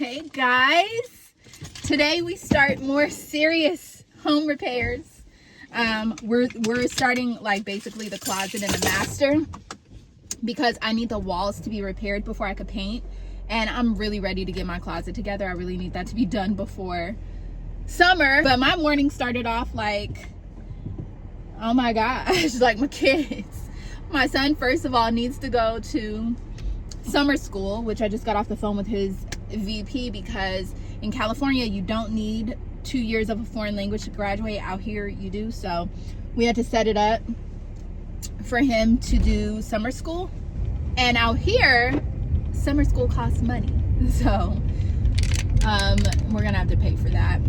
Hey guys, today we start more serious home repairs. We're starting like basically the closet and the master because I need the walls to be repaired before I could paint, and I'm really ready to get my closet together. I really need that to be done before summer. But my morning started off like, oh my gosh, like my kids. My son, first of all, needs to go to summer school, which I just got off the phone with his VP, because in California you don't need 2 years of a foreign language to graduate. Out here you do. So we had to set it up for him to do summer school, and out here summer school costs money, so we're gonna have to pay for that.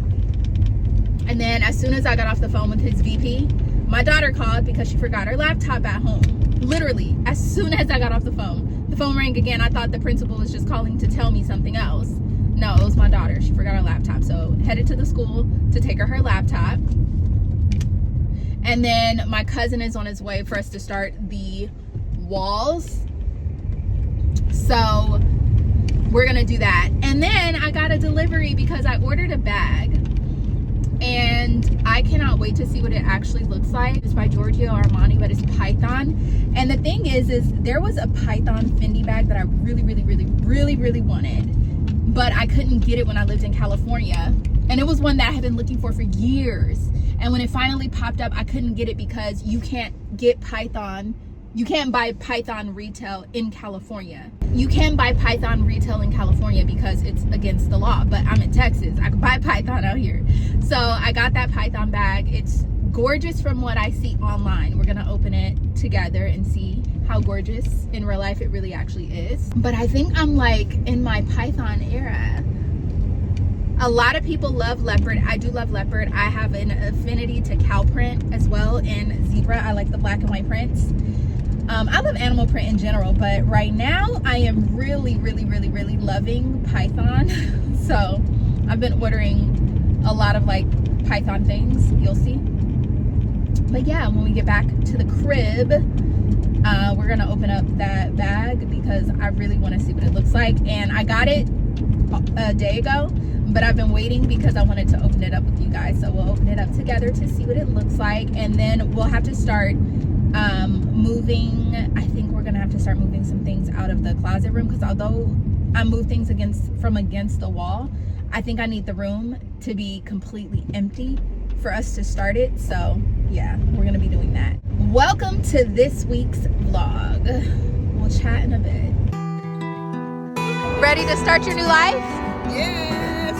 And then as soon as I got off the phone with his VP, my daughter called because she forgot her laptop at home. Literally, as soon as I got off the phone rang again. I thought the principal was just calling to tell me something else. No, it was my daughter. She forgot her laptop. So headed to the school to take her laptop. And then my cousin is on his way for us to start the walls. So we're gonna do that. And then I got a delivery because I ordered a bag, and I cannot wait to see what it actually looks like. It's by Giorgio Armani, but it's Python. And the thing is there was a Python Fendi bag that I really wanted, but I couldn't get it when I lived in California. And it was one that I had been looking for years. And when it finally popped up, I couldn't get it because you can't get Python. You can't buy Python retail in California. You can buy Python retail in California because it's against the law, but I'm in Texas. I can buy Python out here. So I got that Python bag. It's gorgeous from what I see online. We're gonna open it together and see how gorgeous in real life it really actually is. But I think I'm like in my Python era. A lot of people love leopard. I do love leopard. I have an affinity to cow print as well, and zebra. I like the black and white prints. I love animal print in general, but right now I am really loving Python. So I've been ordering a lot of like Python things. You'll see. But yeah, when we get back to the crib, we're gonna open up that bag because I really want to see what it looks like. And I got it a day ago, but I've been waiting because I wanted to open it up with you guys. So we'll open it up together to see what it looks like, and then we'll have to start moving. I think we're gonna have to start moving some things out of the closet room, because although I move things from against the wall, I think I need the room to be completely empty for us to start it. So yeah, we're gonna be doing that. Welcome to this week's vlog. We'll chat in a bit. Ready to start your new life? Yes.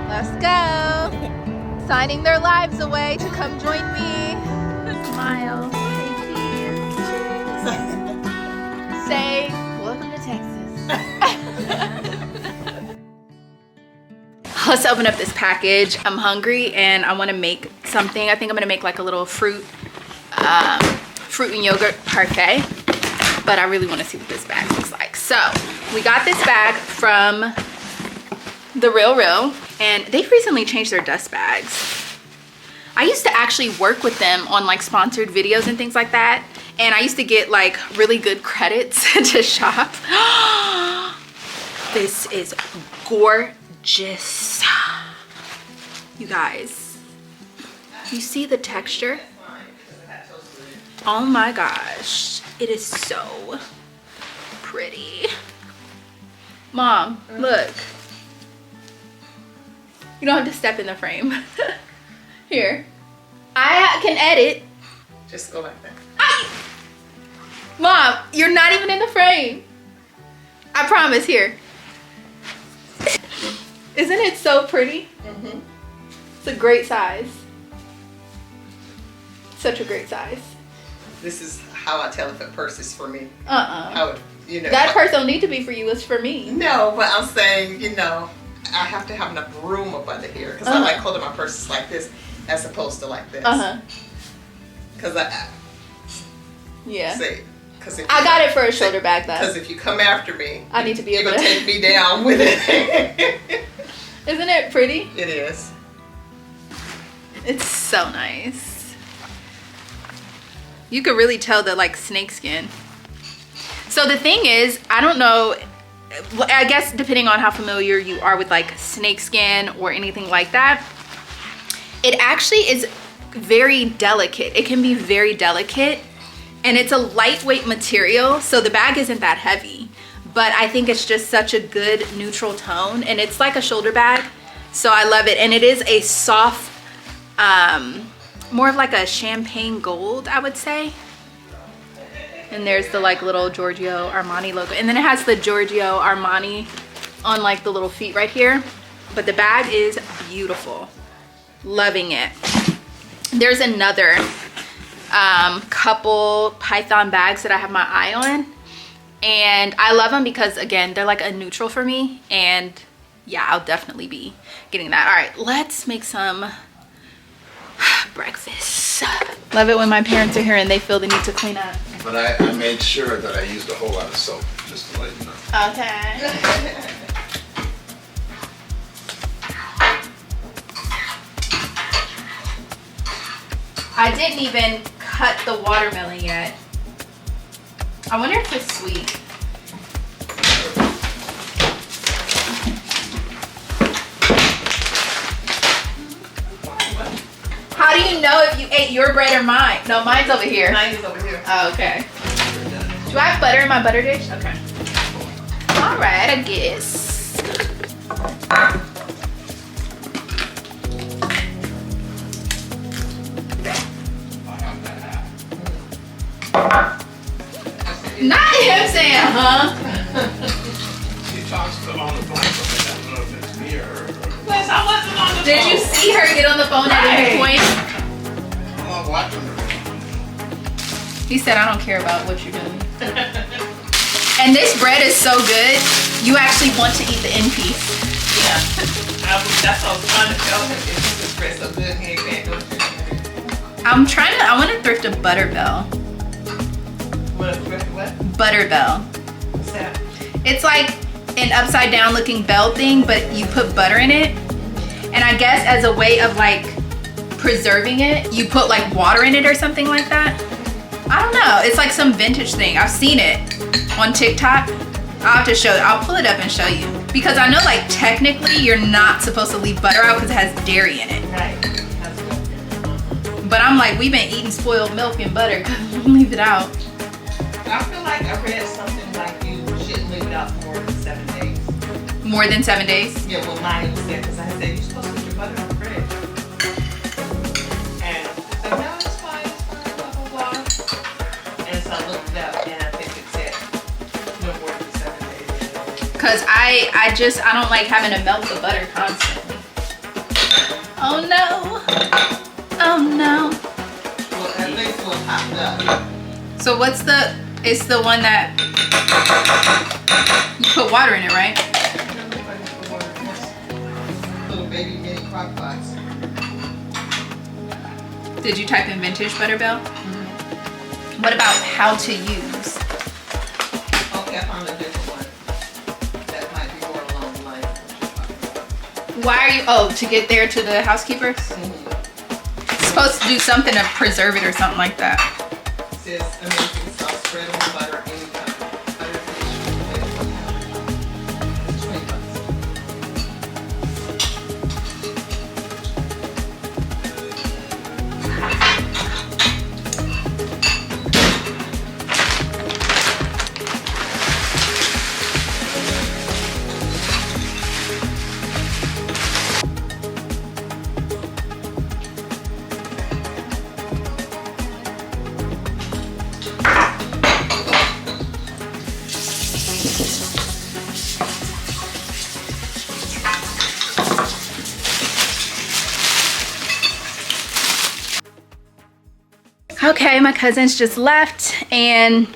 Let's go. Signing their lives away to come join me. Smile. Say, welcome to Texas. Let's open up this package. I'm hungry and I want to make something. I think I'm gonna make like a little fruit and yogurt parfait, but I really want to see what this bag looks like. So we got this bag from The Real, and they've recently changed their dust bags. I used to actually work with them on like sponsored videos and things like that, and I used to get like really good credits to shop. This is gorgeous. You guys, you see the texture? Oh my gosh, it is so pretty. Mom, look. You don't have to step in the frame. Here, I can edit. Just go like that. Mom, you're not even in the frame. I promise. Here. Isn't it so pretty? Mm-hmm. It's a great size. Such a great size. This is how I tell if a purse is for me. How it, you know. That purse don't need to be for you. It's for me. No, but I'm saying, you know, I have to have enough room up under here, because I like holding my purses like this as opposed to like this. Because yeah. See, because I got it for a shoulder bag though. Because if you come after me, I need to be able to take me down with it. Isn't it pretty? It is. It's so nice. You could really tell the like snake skin. So the thing is, I don't know I guess depending on how familiar you are with like snakeskin or anything like that, it actually is very delicate. It can be very delicate, and it's a lightweight material, so the bag isn't that heavy, but I think it's just such a good neutral tone, and it's like a shoulder bag, so I love it. And it is a soft, more of like a champagne gold, I would say. And there's the like little Giorgio Armani logo, and then it has the Giorgio Armani on like the little feet right here. But the bag is beautiful, loving it. There's another couple Python bags that I have my eye on, and I love them because again, they're like a neutral for me, and yeah, I'll definitely be getting that. All right, let's make some breakfast. Love it when my parents are here and they feel the need to clean up. But I made sure that I used a whole lot of soap, just to let you know. Okay. I didn't even cut the watermelon yet. I wonder if it's sweet. How do you know if you ate your bread or mine? No, mine's over here. Mine is over here. Oh, okay. Do I have butter in my butter dish? Okay. All right, I guess. Not him saying, huh? She talks to them on the phone, so I don't know if it's me or her. Yes, I wasn't on the phone. Did you see her get on the phone at any point? I'm not watching her. He said, I don't care about what you're doing. And this bread is so good, you actually want to eat the end piece. Yeah. That's what I was trying to tell him. This bread so good, he ain't paying no attention. I want to thrift a butter bell. What? Butter bell. What's that? It's like an upside down looking bell thing, but you put butter in it. And I guess as a way of like preserving it, you put like water in it or something like that. I don't know. It's like some vintage thing. I've seen it on TikTok. I'll have to show it. I'll pull it up and show you. Because I know like technically you're not supposed to leave butter out because it has dairy in it. Right. But I'm like, we've been eating spoiled milk and butter because we leave it out. I feel like I read something like you shouldn't leave it out for more than 7 days. More than 7 days? Yeah, well, mine was there because I said you're supposed to put your butter on the bread. And it's like, no, it's fine, blah, blah, blah. And so I looked it up and I think it said no more than 7 days. Because I don't like having to melt the butter constantly. Oh no. Oh no. Well, at least one popped up. So it's the one that you put water in it, right? Little baby mini crock pots. Did you type in vintage butter bell? Mm-hmm. What about how to use? Okay, I found a different one. That might be more along the line of what you're talking about. Why are you, to get there to the housekeepers? Mm-hmm. It's supposed to do something to preserve it or something like that. It says amazing sauce, spread on butter, any kind of butter dish. It's $20. Okay, my cousins just left and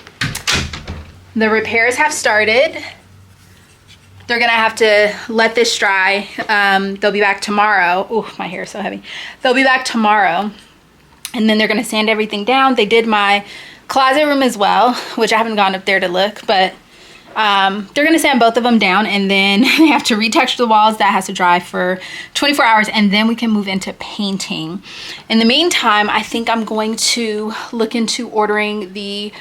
the repairs have started. They're gonna have to let this dry. They'll be back tomorrow. Oh, my hair is so heavy. They'll be back tomorrow and then they're gonna sand everything down. They did my closet room as well, which I haven't gone up there to look, but they're gonna sand both of them down and then they have to retexture the walls. That has to dry for 24 hours and then we can move into painting. In the meantime, I think I'm going to look into ordering the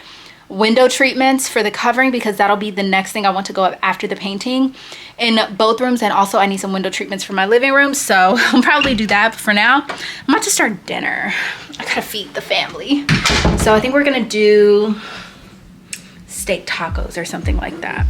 window treatments for the covering, because that'll be the next thing I want to go up after the painting in both rooms. And also I need some window treatments for my living room, so I'll probably do that. But for now, I'm about to start dinner. I gotta feed the family. So I think we're gonna do steak tacos or something like that.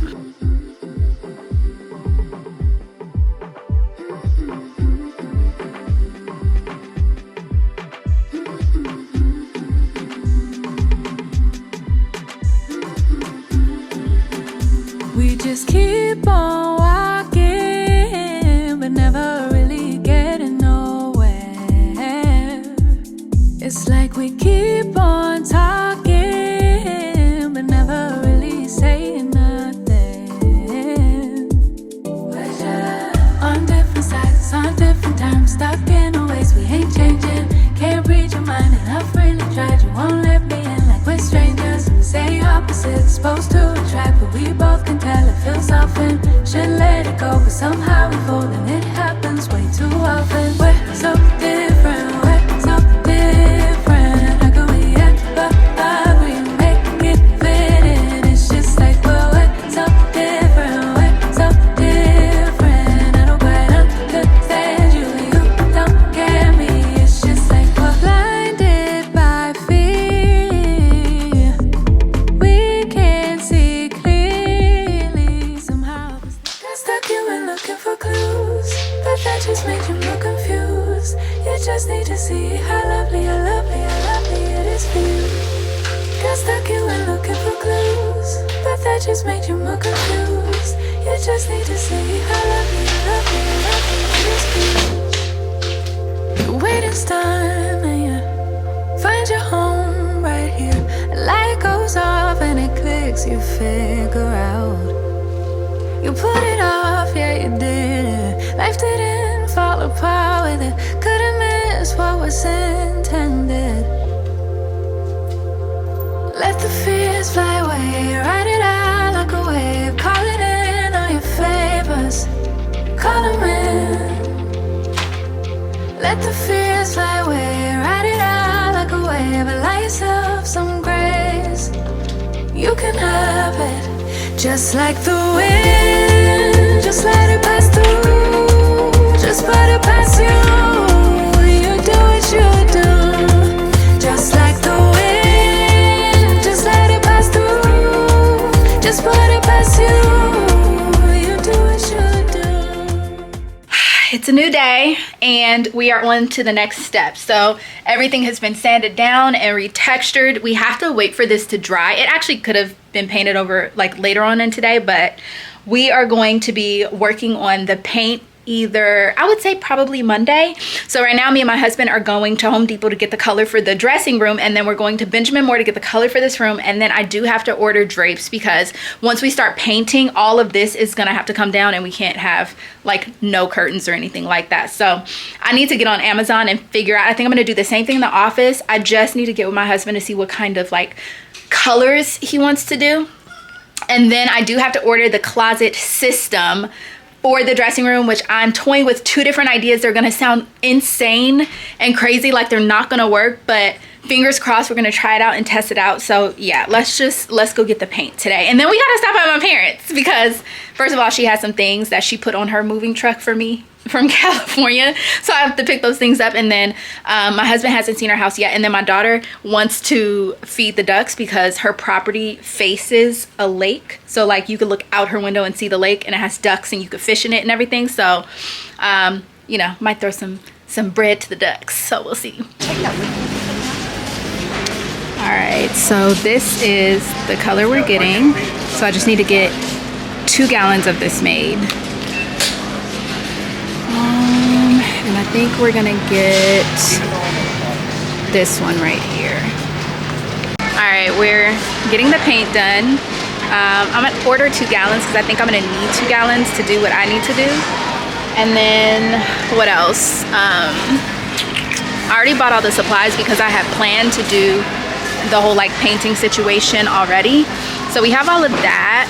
We just keep on walking, but never really getting nowhere. It's like we keep on talking, but never really saying nothing. On different sides, on different times, stuck in a ways we ain't changing. Can't read your mind, and I've really tried. You won't let me in like we're strangers. Say opposites, supposed to attract, but we both can tell it feels often. Should let it go, but somehow we fold, and it happens way too often. We're so different, we're so different. How could we ever agree, make it fit in? It's just like we're so different, we're so different. I don't quite understand you, you don't get me. It's just like we're blinded by fear. We can't see clearly somehow. Got stuck, you were looking for clues, but that just made you more confused. You just need to see how lovely, how lovely, how lovely it is for you. Got stuck, you were looking for clues, but that just made you more confused. You just need to see how lovely, how lovely, how lovely it is for you. The waiting's done, and you find your home right here. A light goes off and it clicks, you figure out. You put it off, yeah you did. Life didn't fall apart with it. Couldn't miss what was intended. Let the fears fly away, ride it out like a wave. Call it in all your favors, call them in. Let the fears fly away, ride it out like a wave. Allow yourself some grace, you can have it. Just like the wind, just let it pass through. Just put it past you, you do what you do. Just like the wind, just let it pass through. Just put it past you, you do what you do. It's a new day and we are on to the next step. So everything has been sanded down and retextured. We have to wait for this to dry. It actually could have been painted over like later on in today, but we are going to be working on the paint either, I would say probably Monday. So right now me and my husband are going to Home Depot to get the color for the dressing room, and then we're going to Benjamin Moore to get the color for this room. And then I do have to order drapes, because once we start painting, all of this is gonna have to come down and we can't have like no curtains or anything like that. So I need to get on Amazon and figure out, I think I'm gonna do the same thing in the office. I just need to get with my husband to see what kind of like colors he wants to do. And then I do have to order the closet system for the dressing room, which I'm toying with 2 different ideas. They're gonna sound insane and crazy, like they're not gonna work, but fingers crossed, we're gonna try it out and test it out. So yeah, let's go get the paint today. And then we gotta stop at my parents, because first of all, she has some things that she put on her moving truck for me from California, so I have to pick those things up. And then my husband hasn't seen our house yet, and then my daughter wants to feed the ducks because her property faces a lake, so like you could look out her window and see the lake, and it has ducks and you could fish in it and everything. So you know, might throw some bread to the ducks, so we'll see. All right, so this is the color we're getting. So I just need to get 2 gallons of this made. And I think we're gonna get this one right here. All right, we're getting the paint done. I'm gonna order 2 gallons because I think I'm gonna need 2 gallons to do what I need to do. And then what else? I already bought all the supplies because I had planned to do the whole like painting situation already. So we have all of that.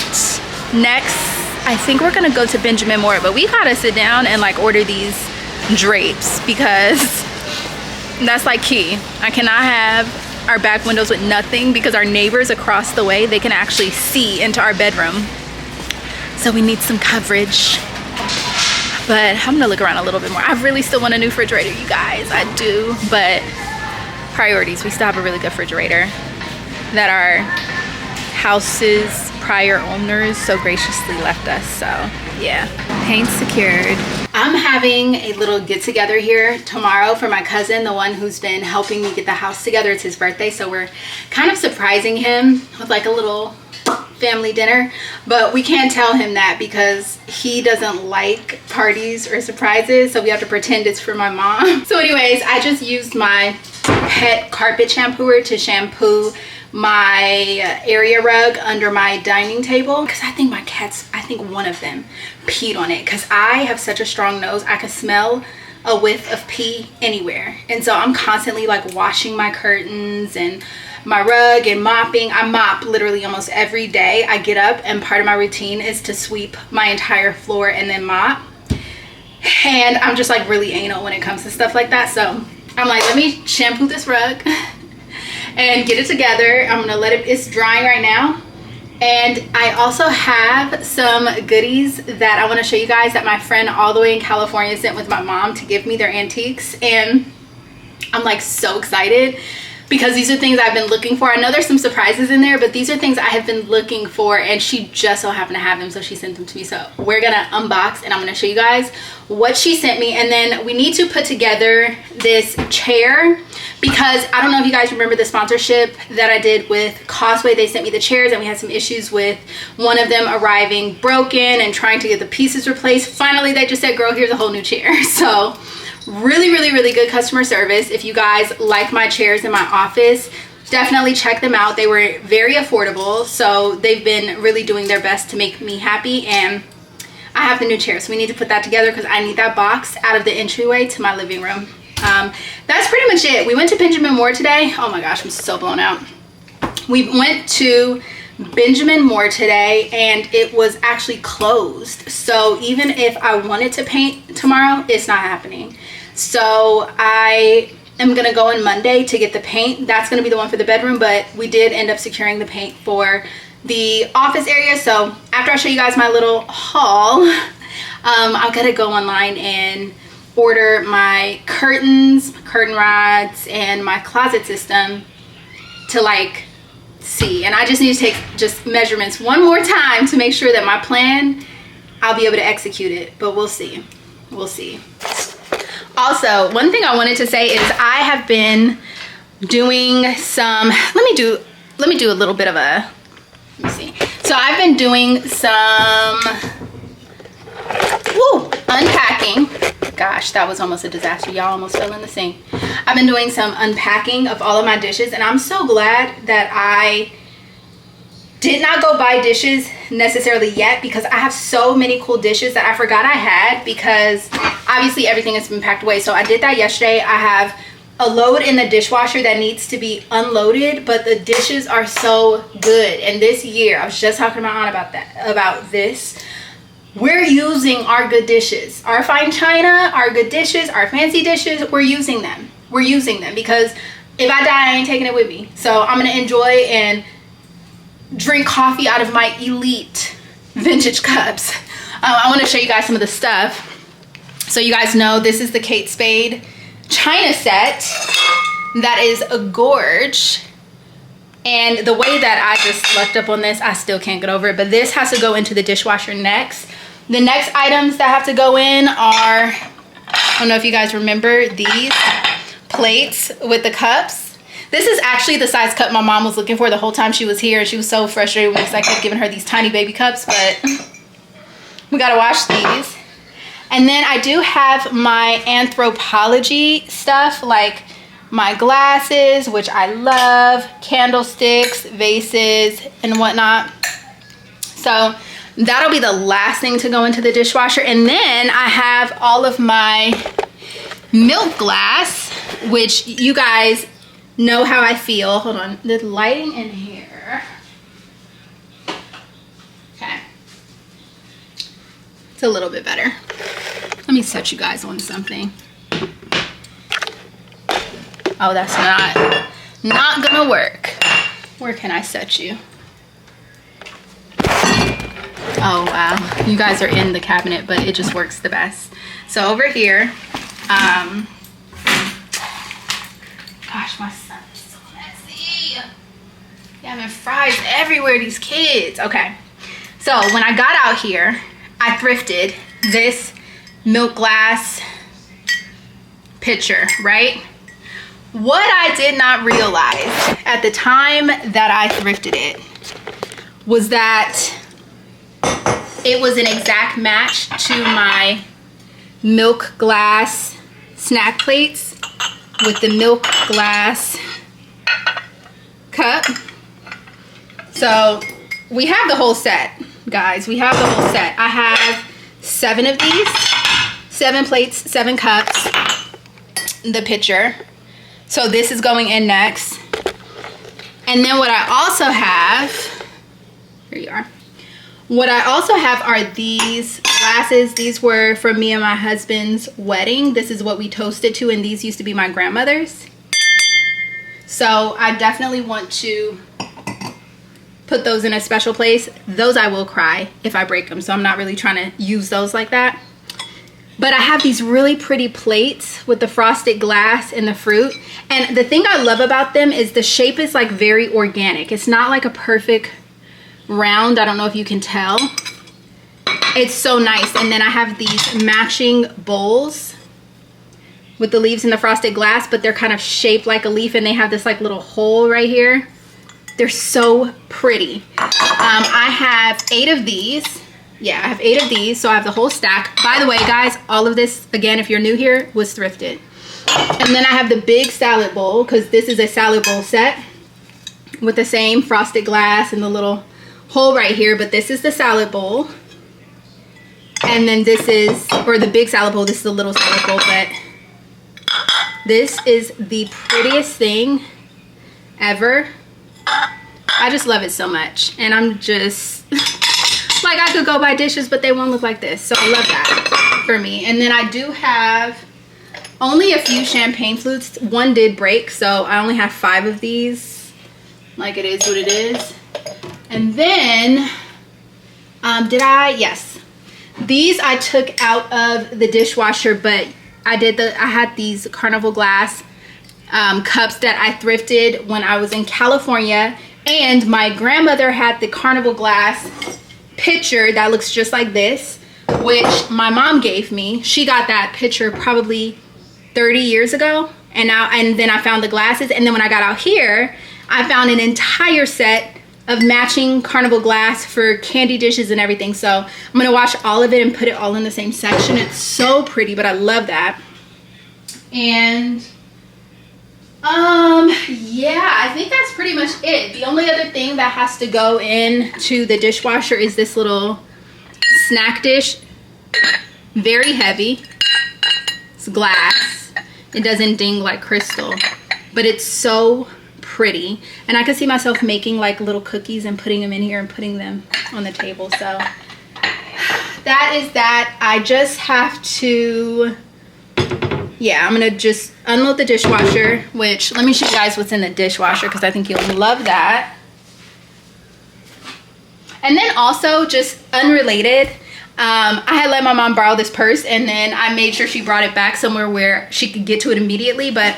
Next, I think we're gonna go to Benjamin Moore, but we gotta sit down and like order these drapes because that's like key. I cannot have our back windows with nothing because our neighbors across the way, they can actually see into our bedroom. So we need some coverage. But I'm gonna look around a little bit more. I really still want a new refrigerator, you guys. I do, but priorities. We still have a really good refrigerator that our house's prior owners so graciously left us. So yeah, paint secured. I'm having a little get together here tomorrow for my cousin, the one who's been helping me get the house together. It's his birthday, so we're kind of surprising him with like a little family dinner, but we can't tell him that because he doesn't like parties or surprises, so we have to pretend it's for my mom. So anyways, I just used my pet carpet shampooer to shampoo my area rug under my dining table because I think my cats, I think one of them peed on it because I have such a strong nose. I could smell a whiff of pee anywhere, and so I'm constantly like washing my curtains and my rug and mopping. I mop literally almost every day. I get up and part of my routine is to sweep my entire floor and then mop, and I'm just like really anal when it comes to stuff like that. So I'm like, let me shampoo this rug and get it together. I'm gonna let it, it's drying right now. And I also have some goodies that I want to show you guys that my friend all the way in California sent with my mom to give me their antiques, and I'm like so excited because these are things I've been looking for. I know there's some surprises in there, but these are things I have been looking for, and she just so happened to have them, so she sent them to me. So we're gonna unbox and I'm gonna show you guys what she sent me. And then we need to put together this chair because I don't know if you guys remember the sponsorship that I did with Causeway. They sent me the chairs and we had some issues with one of them arriving broken and trying to get the pieces replaced. Finally, they just said, girl, here's a whole new chair. So really good customer service. If you guys like my chairs in my office, definitely check them out. They were very affordable, so they've been really doing their best to make me happy. And I have the new chair, so we need to put that together because I need that box out of the entryway to my living room. That's pretty much it. We went to Benjamin Moore today. Oh my gosh, I'm so blown out. We went to Benjamin Moore today and it was actually closed, so even if I wanted to paint tomorrow, it's not happening. So I am gonna go on Monday to get the paint. That's gonna be the one for the bedroom, but we did end up securing the paint for the office area. So after I show you guys my little haul, I'm gonna go online and order my curtains, curtain rods, and my closet system to like see. And I just need to take just measurements one more time to make sure that my plan, I'll be able to execute it, but we'll see. We'll see. Also, one thing I wanted to say is I have been doing some, let me do a little bit of a, let me see. So I've been doing some, unpacking. Gosh, that was almost a disaster. Y'all almost fell in the sink. I've been doing some unpacking of all of my dishes, and I'm so glad that I did not go buy dishes necessarily yet because I have so many cool dishes that I forgot I had because obviously everything has been packed away. So I did that yesterday. I have a load in the dishwasher that needs to be unloaded, but the dishes are so good. And this year, I was just talking to my aunt about this. We're using our good dishes, our fine china, our good dishes, our fancy dishes. We're using them. We're using them because if I die, I ain't taking it with me. So I'm gonna enjoy and drink coffee out of my elite vintage cups. I want to show you guys some of the stuff. So you guys know this is the Kate Spade china set. That is a gorge. And the way that I just slept up on this, I still can't get over it. But this has to go into the dishwasher next. The next items that have to go in are, I don't know if you guys remember these plates with the cups. This is actually the size cup my mom was looking for the whole time she was here. She was so frustrated because I kept giving her these tiny baby cups, but we gotta wash these. And then I do have my anthropology stuff, like my glasses, which I love, candlesticks, vases, and whatnot. So that'll be the last thing to go into the dishwasher. And then I have all of my milk glass, which you guys know how I feel. Hold on, the lighting in here. Okay, it's a little bit better. Let me set you guys on something. Oh, that's Not gonna work. Where can I set you? Oh wow, you guys are in the cabinet, but it just works the best. So over here, gosh, my son is so messy. Yeah, having fries everywhere, these kids. Okay, so when I got out here, I thrifted this milk glass pitcher, right? What I did not realize at the time that I thrifted it was that it was an exact match to my milk glass snack plates with the milk glass cup. So we have the whole set, guys. We have the whole set. I have 7 of these, 7 plates, 7 cups, the pitcher. So this is going in next. And then what I also have, here you are. What I also have are these glasses. These were from me and my husband's wedding. This is what we toasted to, and these used to be my grandmother's. So I definitely want to put those in a special place. Those I will cry if I break them, so I'm not really trying to use those like that. But I have these really pretty plates with the frosted glass and the fruit. And the thing I love about them is the shape is like very organic. It's not like a perfect round. I don't know if you can tell. It's so nice. And then I have these matching bowls with the leaves and the frosted glass, but they're kind of shaped like a leaf, and they have this like little hole right here. They're so pretty. I have 8 of these. Yeah, I have 8 of these, so I have the whole stack. By the way, guys, all of this, again, if you're new here, was thrifted. And then I have the big salad bowl, because this is a salad bowl set with the same frosted glass and the little hole right here, but this is the salad bowl. And then this is, or the big salad bowl, this is the little salad bowl, but this is the prettiest thing ever. I just love it so much. And I'm just, like, I could go buy dishes, but they won't look like this. So I love that for me. And then I do have only a few champagne flutes. One did break, so I only have 5 of these. Like, it is what it is. And then, yes. These I took out of the dishwasher, but I had these carnival glass cups that I thrifted when I was in California. And my grandmother had the carnival glass pitcher that looks just like this, which my mom gave me. She got that pitcher probably 30 years ago. And then I found the glasses. And then when I got out here, I found an entire set of matching carnival glass for candy dishes and everything. So I'm gonna wash all of it and put it all in the same section. It's so pretty, but I love that. And yeah, I think that's pretty much it. The only other thing that has to go into the dishwasher is this little snack dish. Very heavy. It's glass. It doesn't ding like crystal, but it's so pretty. And I could see myself making like little cookies and putting them in here and putting them on the table. So that is that. I just have to, yeah, I'm gonna just unload the dishwasher, which, let me show you guys what's in the dishwasher because I think you'll love that. And then also, just unrelated, I had let my mom borrow this purse, and then I made sure she brought it back somewhere where she could get to it immediately. But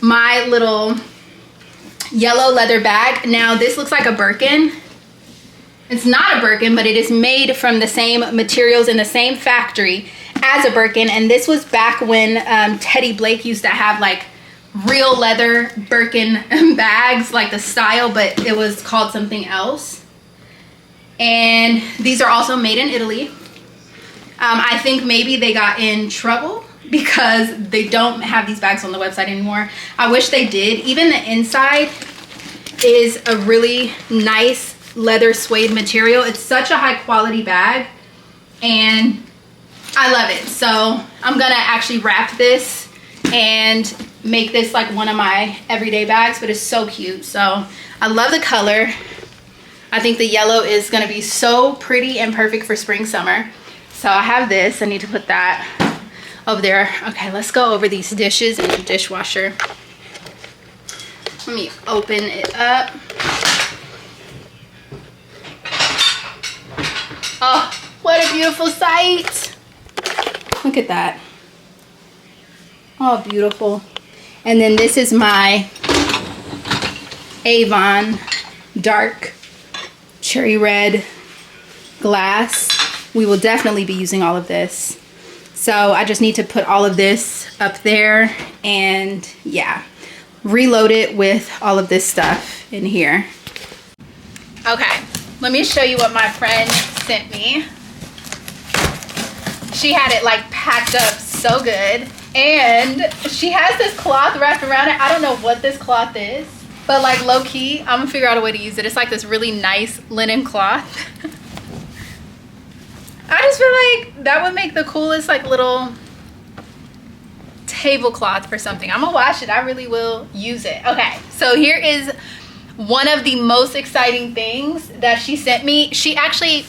my little yellow leather bag, now this looks like a Birkin. It's not a Birkin, but it is made from the same materials in the same factory as a Birkin. And this was back when Teddy Blake used to have like real leather Birkin bags, like the style, but it was called something else. And these are also made in Italy. I think maybe they got in trouble because they don't have these bags on the website anymore. I wish they did. Even the inside is a really nice leather suede material. It's such a high quality bag and I love it. So I'm gonna actually wrap this and make this like one of my everyday bags, but it's so cute. So I love the color. I think the yellow is gonna be so pretty and perfect for spring, summer. So I have this, I need to put that over there. Okay, let's go over these dishes in the dishwasher. Let me open it up. Oh, what a beautiful sight. Look at that. Oh, beautiful. And then this is my Avon dark cherry red glass. We will definitely be using all of this. So I just need to put all of this up there and yeah, reload it with all of this stuff in here. Okay, let me show you what my friend sent me. She had it like packed up so good. And she has this cloth wrapped around it. I don't know what this cloth is, but like low key, I'm gonna figure out a way to use it. It's like this really nice linen cloth. I just feel like that would make the coolest like little tablecloth for something. I'm gonna wash it. I really will use it. Okay, so here is one of the most exciting things that she sent me. She actually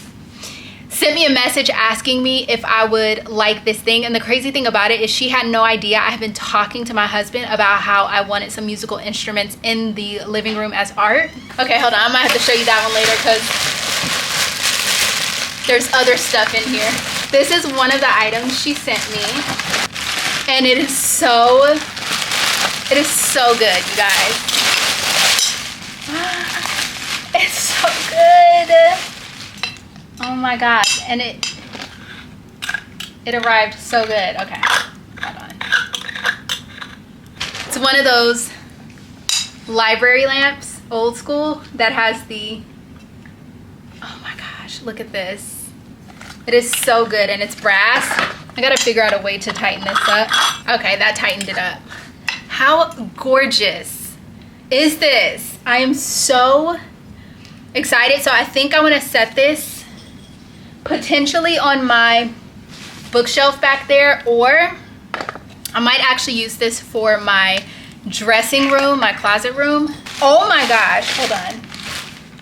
sent me a message asking me if I would like this thing. And the crazy thing about it is she had no idea. I have been talking to my husband about how I wanted some musical instruments in the living room as art. Okay, hold on. I might have to show you that one later because there's other stuff in here. This is one of the items she sent me. And it is so good, you guys. It's so good. Oh my gosh. And it arrived so good. Okay, hold on. It's one of those library lamps, old school, that has the, oh my gosh, look at this. It is so good and it's brass. I gotta figure out a way to tighten this up. Okay, that tightened it up. How gorgeous is this? I am so excited. So I think I wanna set this potentially on my bookshelf back there, or I might actually use this for my dressing room, my closet room. Oh my gosh, hold on.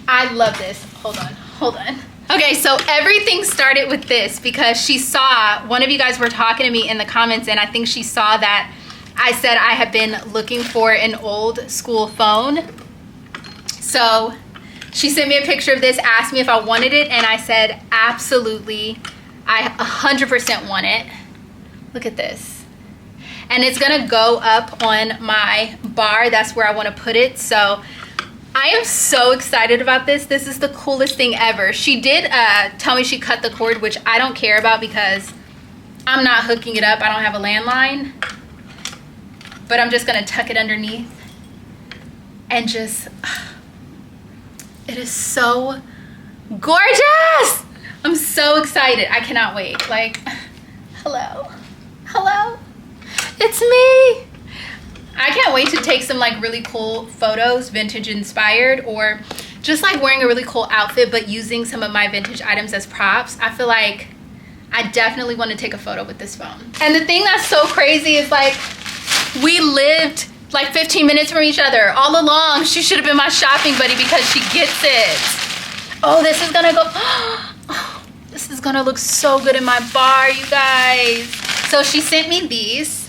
I love this. Hold on. Okay, so everything started with this because she saw, one of you guys were talking to me in the comments, and I think she saw that I said I have been looking for an old school phone. So she sent me a picture of this, asked me if I wanted it, and I said absolutely, I 100% want it. Look at this. And it's gonna go up on my bar. That's where I wanna put it. So I am so excited about this. This is the coolest thing ever. She did tell me she cut the cord, which I don't care about because I'm not hooking it up. I don't have a landline. But I'm just gonna tuck it underneath and just, it is so gorgeous. I'm so excited. I cannot wait. Like, hello, it's me. I can't wait to take some like really cool photos, vintage inspired, or just like wearing a really cool outfit but using some of my vintage items as props. I feel like I definitely want to take a photo with this phone. And the thing that's so crazy is like we lived like 15 minutes from each other all along. She should have been my shopping buddy because she gets it. Oh, this is gonna go, oh, this is gonna look so good in my bar, you guys. So she sent me these.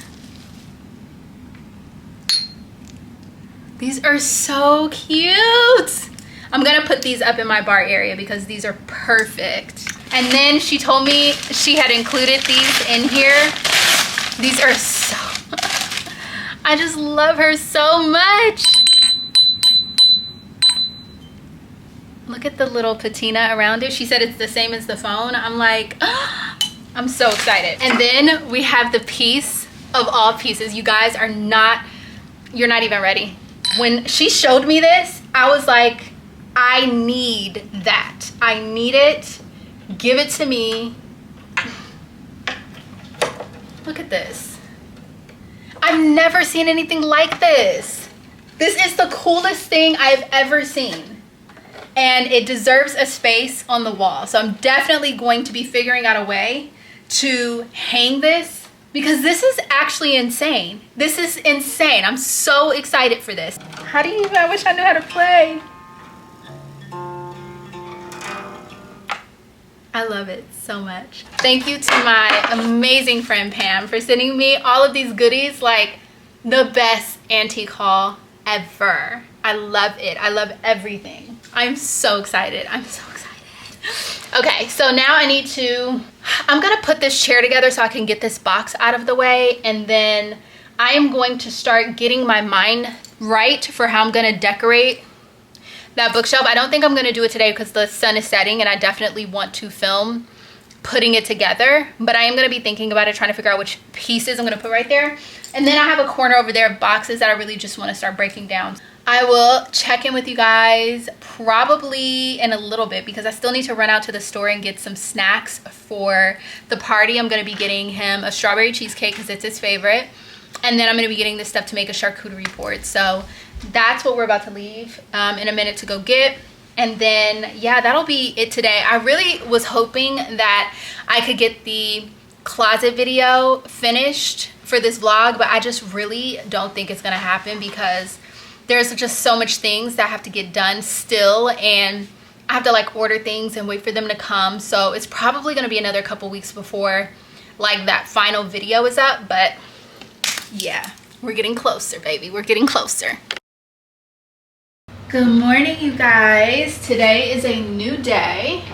These are so cute. I'm gonna put these up in my bar area because these are perfect. And then she told me she had included these in here. These are so, I just love her so much. Look at the little patina around it. She said it's the same as the phone. I'm like, oh, I'm so excited. And then we have the piece of all pieces. You guys are not, you're not even ready. When she showed me this, I was like, I need that. I need it. Give it to me. Look at this. I've never seen anything like this. This is the coolest thing I've ever seen. And it deserves a space on the wall. So I'm definitely going to be figuring out a way to hang this because this is actually insane. This is insane. I'm so excited for this. How do you even, I wish I knew how to play. I love it so much. Thank you to my amazing friend Pam for sending me all of these goodies, like the best antique haul ever. I love it. I love everything. I'm so excited. I'm so excited. Okay, so now I'm gonna put this chair together so I can get this box out of the way, and then I am going to start getting my mind right for how I'm gonna decorate that bookshelf. I don't think I'm gonna do it today because the sun is setting and I definitely want to film putting it together, but I am gonna be thinking about it, trying to figure out which pieces I'm gonna put right there. And then I have a corner over there of boxes that I really just wanna start breaking down. I will check in with you guys probably in a little bit because I still need to run out to the store and get some snacks for the party. I'm gonna be getting him a strawberry cheesecake because it's his favorite. And then I'm gonna be getting this stuff to make a charcuterie board. So that's what we're about to leave in a minute to go get. And then, yeah, that'll be it today. I really was hoping that I could get the closet video finished for this vlog, but I just really don't think it's gonna happen because there's just so much things that have to get done still, and I have to like order things and wait for them to come. So it's probably gonna be another couple weeks before like that final video is up, but yeah, we're getting closer, baby. We're getting closer. Good morning, you guys. Today is a new day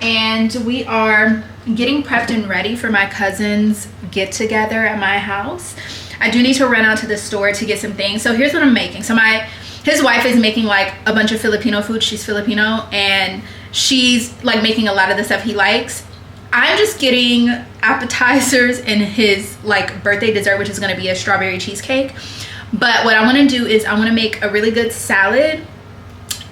and we are getting prepped and ready for my cousin's get together at my house. I do need to run out to the store to get some things. So here's what I'm making. So his wife is making like a bunch of Filipino food. She's Filipino and she's like making a lot of the stuff he likes. I'm just getting appetizers and his like birthday dessert, which is going to be a strawberry cheesecake. But what I want to do is I want to make a really good salad,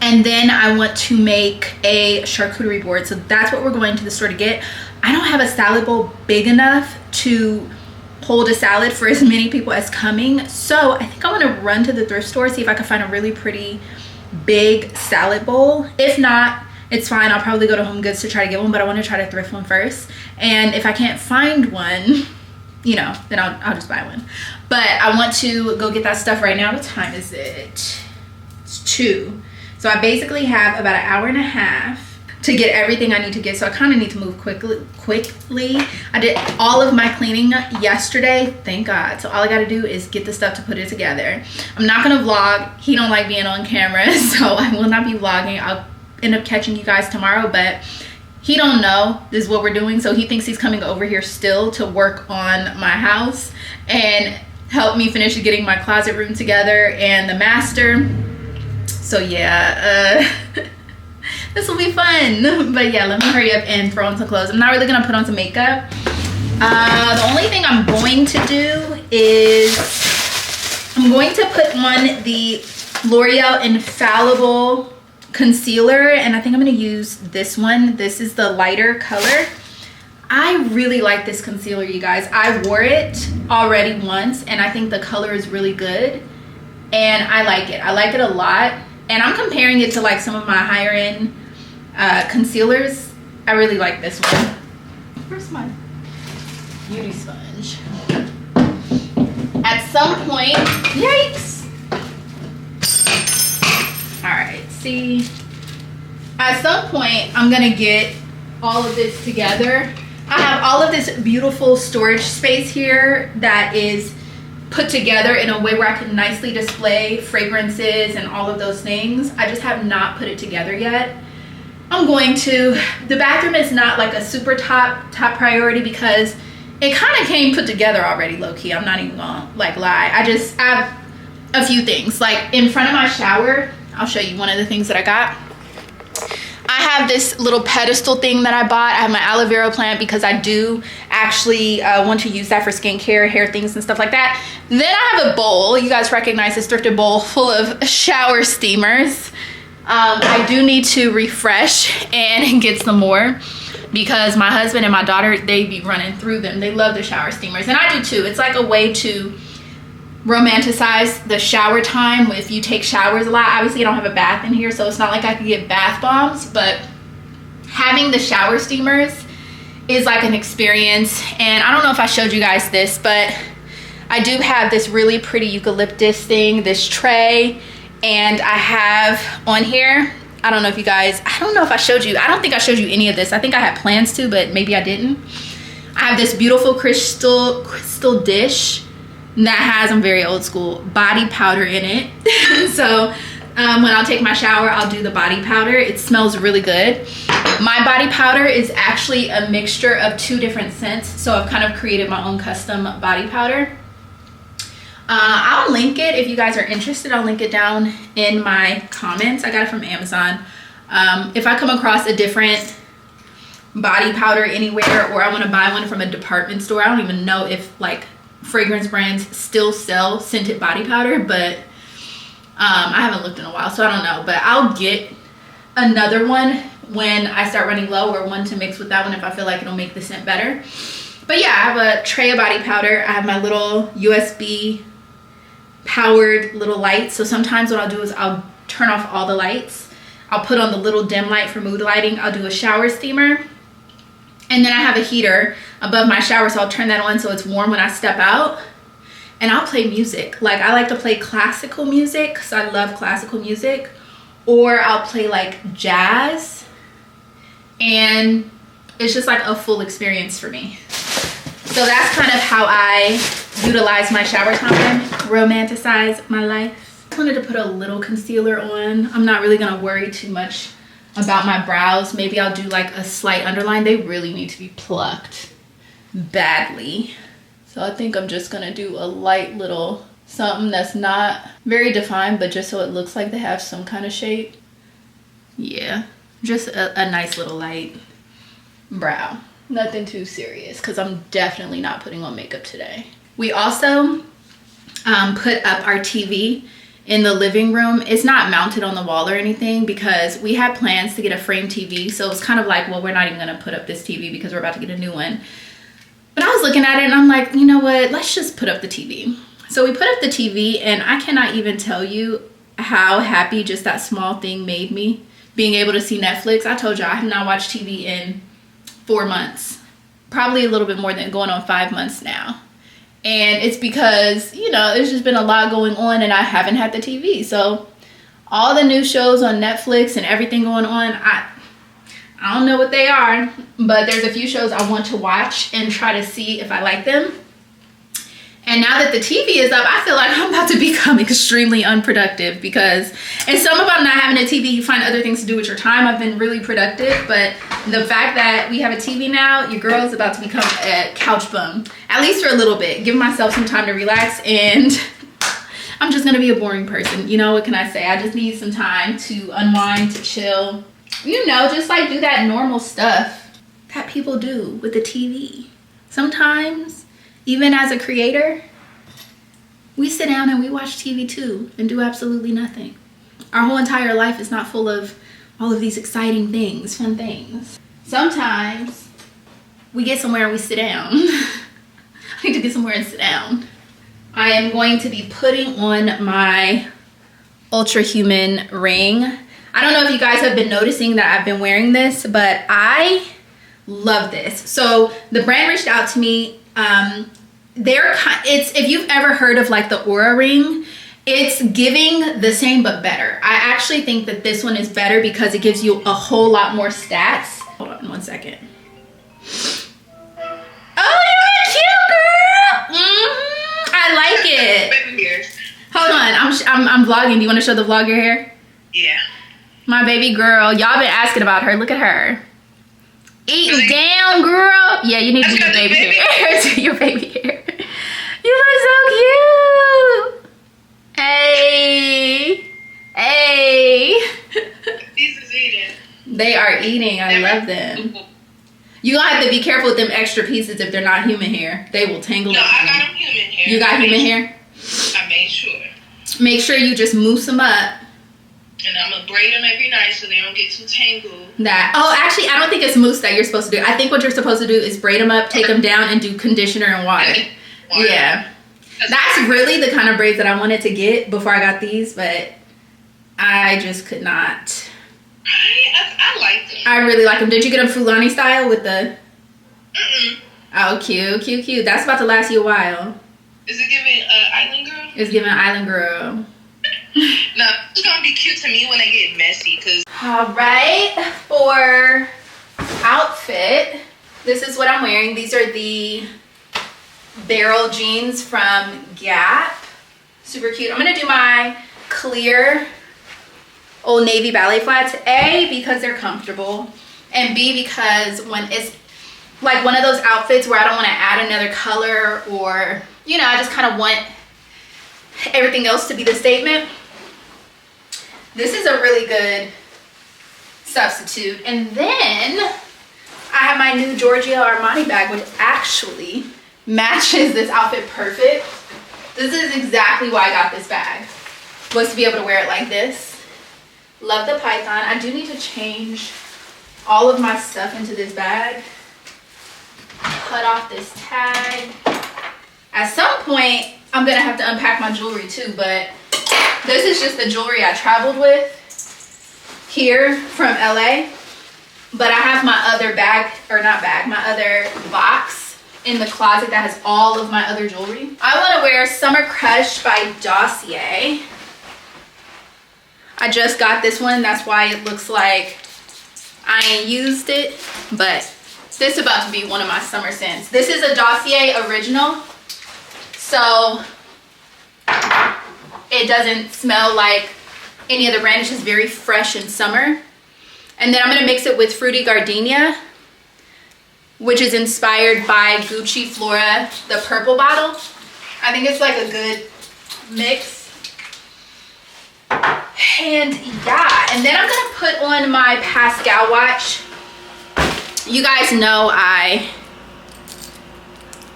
and then I want to make a charcuterie board. So that's what we're going to the store to get. I don't have a salad bowl big enough to hold a salad for as many people as coming. So I think I want to run to the thrift store, see if I can find a really pretty big salad bowl. If not, it's fine. I'll probably go to Home Goods to try to get one, but I want to try to thrift one first. And if I can't find one, you know, then I'll just buy one. But I want to go get that stuff right now. What time is it? It's 2. So I basically have about an hour and a half to get everything I need to get. So I kind of need to move quickly. I did all of my cleaning yesterday, thank God. So all I got to do is get the stuff to put it together. I'm not going to vlog. He don't like being on camera, so I will not be vlogging. I'll end up catching you guys tomorrow, but he don't know this is what we're doing, so he thinks he's coming over here still to work on my house and help me finish getting my closet room together and the master. So yeah, this will be fun. But yeah, let me hurry up and throw on some clothes. I'm not really gonna put on some makeup. The only thing I'm going to do is I'm going to put on the L'Oreal Infallible concealer, and I think I'm going to use this one. This is the lighter color. I really like this concealer, you guys. I wore it already once and I think the color is really good and I like it. I like it a lot, and I'm comparing it to like some of my higher end concealers. I really like this one. Where's my beauty sponge? At some point, yikes. All right, see, at some point I'm gonna get all of this together. I have all of this beautiful storage space here that is put together in a way where I can nicely display fragrances and all of those things. I just have not put it together yet. I'm going to. The bathroom is not like a super top priority because it kind of came put together already, low-key. I'm not even gonna like lie. I have a few things like in front of my shower. I'll show you one of the things that I got. I have this little pedestal thing that I bought. I have my aloe vera plant because I do actually want to use that for skincare, hair things and stuff like that. Then I have a bowl. You guys recognize this thrifted bowl full of shower steamers. I do need to refresh and get some more because my husband and my daughter, they be running through them. They love the shower steamers, and I do too. It's like a way to romanticize the shower time if you take showers a lot. Obviously I don't have a bath in here, so it's not like I could get bath bombs, but having the shower steamers is like an experience. And I don't know if I showed you guys this, but I do have this really pretty eucalyptus thing, this tray, and I have on here, I don't know if you guys, I don't know if I showed you, I don't think I showed you any of this. I think I had plans to, but maybe I didn't. I have this beautiful crystal dish that has, I'm very old school, body powder in it. So when I'll take my shower, I'll do the body powder. It smells really good. My body powder is actually a mixture of 2 different scents. So I've kind of created my own custom body powder. I'll link it if you guys are interested. I'll link it down in my comments. I got it from Amazon. If I come across a different body powder anywhere, or I want to buy one from a department store, I don't even know if like fragrance brands still sell scented body powder, but I haven't looked in a while, so I don't know. But I'll get another one when I start running low, or one to mix with that one if I feel like it'll make the scent better. But yeah, I have a tray of body powder. I have my little USB powered little lights. So sometimes what I'll do is I'll turn off all the lights. I'll put on the little dim light for mood lighting. I'll do a shower steamer. And then I have a heater above my shower, so I'll turn that on so it's warm when I step out. And I'll play music. Like, I like to play classical music because I love classical music. Or I'll play like jazz. And it's just like a full experience for me. So that's kind of how I utilize my shower time, romanticize my life. I wanted to put a little concealer on. I'm not really gonna worry too much about my brows. Maybe I'll do like a slight underline. They really need to be plucked badly. So I think I'm just gonna do a light little something that's not very defined, but just so it looks like they have some kind of shape. Yeah, just a nice little light brow. Nothing too serious, because I'm definitely not putting on makeup today. We also put up our TV in the living room. It's not mounted on the wall or anything because we had plans to get a frame TV. So it's kind of like, well, we're not even gonna put up this TV because we're about to get a new one. But I was looking at it and I'm like, you know what? Let's just put up the TV. So we put up the TV, and I cannot even tell you how happy just that small thing made me. Being able to see Netflix. I told you I have not watched TV in 4 months, probably a little bit more than going on 5 months now. And it's because, you know, there's just been a lot going on and I haven't had the TV. So all the new shows on Netflix and everything going on, I don't know what they are, but there's a few shows I want to watch and try to see if I like them. And now that the TV is up, I feel like I'm about to become extremely unproductive because, and some about not having a TV, you find other things to do with your time. I've been really productive, but the fact that we have a TV now, your girl is about to become a couch bum, at least for a little bit. Give myself some time to relax, and I'm just gonna be a boring person. You know, what can I say? I just need some time to unwind, to chill. You know, just like do that normal stuff that people do with the TV. Sometimes, even as a creator, we sit down and we watch TV too and do absolutely nothing. Our whole entire life is not full of all of these exciting things, fun things. Sometimes we get somewhere and we sit down. I need to get somewhere and sit down. I am going to be putting on my Ultra Human ring. I don't know if you guys have been noticing that I've been wearing this, but I love this. So the brand reached out to me. It's, if you've ever heard of like the Aura ring, it's giving the same but better. I actually think that this one is better because it gives you a whole lot more stats. Hold on 1 second. Oh, you're cute, girl. I like it. Hold on, I'm vlogging. Do you want to show the vlog your hair? Yeah. My baby girl. Y'all been asking about her. Look at her. Eating down, girl. Yeah, you need to do your baby hair. Do your baby hair. You look so cute. Hey. Hey. These is eating. They are eating. I love them. You're gonna have to be careful with them extra pieces if they're not human hair. They will tangle up. No, I got them human hair. You got human hair? I made sure. Make sure you just mousse them up. And I'm gonna braid them every night so they don't get too tangled. Actually, I don't think it's mousse that you're supposed to do. I think what you're supposed to do is braid them up, take them down, and do conditioner and water. Yeah. That's really the kind of braids that I wanted to get before I got these, but I just could not. I like them. I really like them. Did you get them Fulani style with the... Mm-mm. Oh, cute, cute, cute. That's about to last you a while. Is it giving Island Girl? It's giving Island Girl. No, it's gonna be cute to me when they get messy, cause. All right, for outfit, this is what I'm wearing. These are the barrel jeans from Gap. Super cute. I'm gonna do my clear Old Navy ballet flats. A, because they're comfortable, and B, because when it's like one of those outfits where I don't want to add another color, or, you know, I just kind of want everything else to be the statement. This is a really good substitute. And then I have my new Giorgio Armani bag, which actually matches this outfit perfect. This is exactly why I got this bag, was to be able to wear it like this. Love the python. I do need to change all of my stuff into this bag. Cut off this tag. At some point, I'm gonna have to unpack my jewelry too, but this is just the jewelry I traveled with here from LA. But I have my other bag, or not bag, my other box in the closet that has all of my other jewelry. I want to wear Summer Crush by Dossier. I just got this one, that's why it looks like I ain't used it, but this is about to be one of my summer scents. This is a Dossier original, so it doesn't smell like any other brand. It's just very fresh in summer. And then I'm gonna mix it with Fruity Gardenia, which is inspired by Gucci Flora, the purple bottle. I think it's like a good mix. And yeah, and then I'm gonna put on my Pascal watch. You guys know I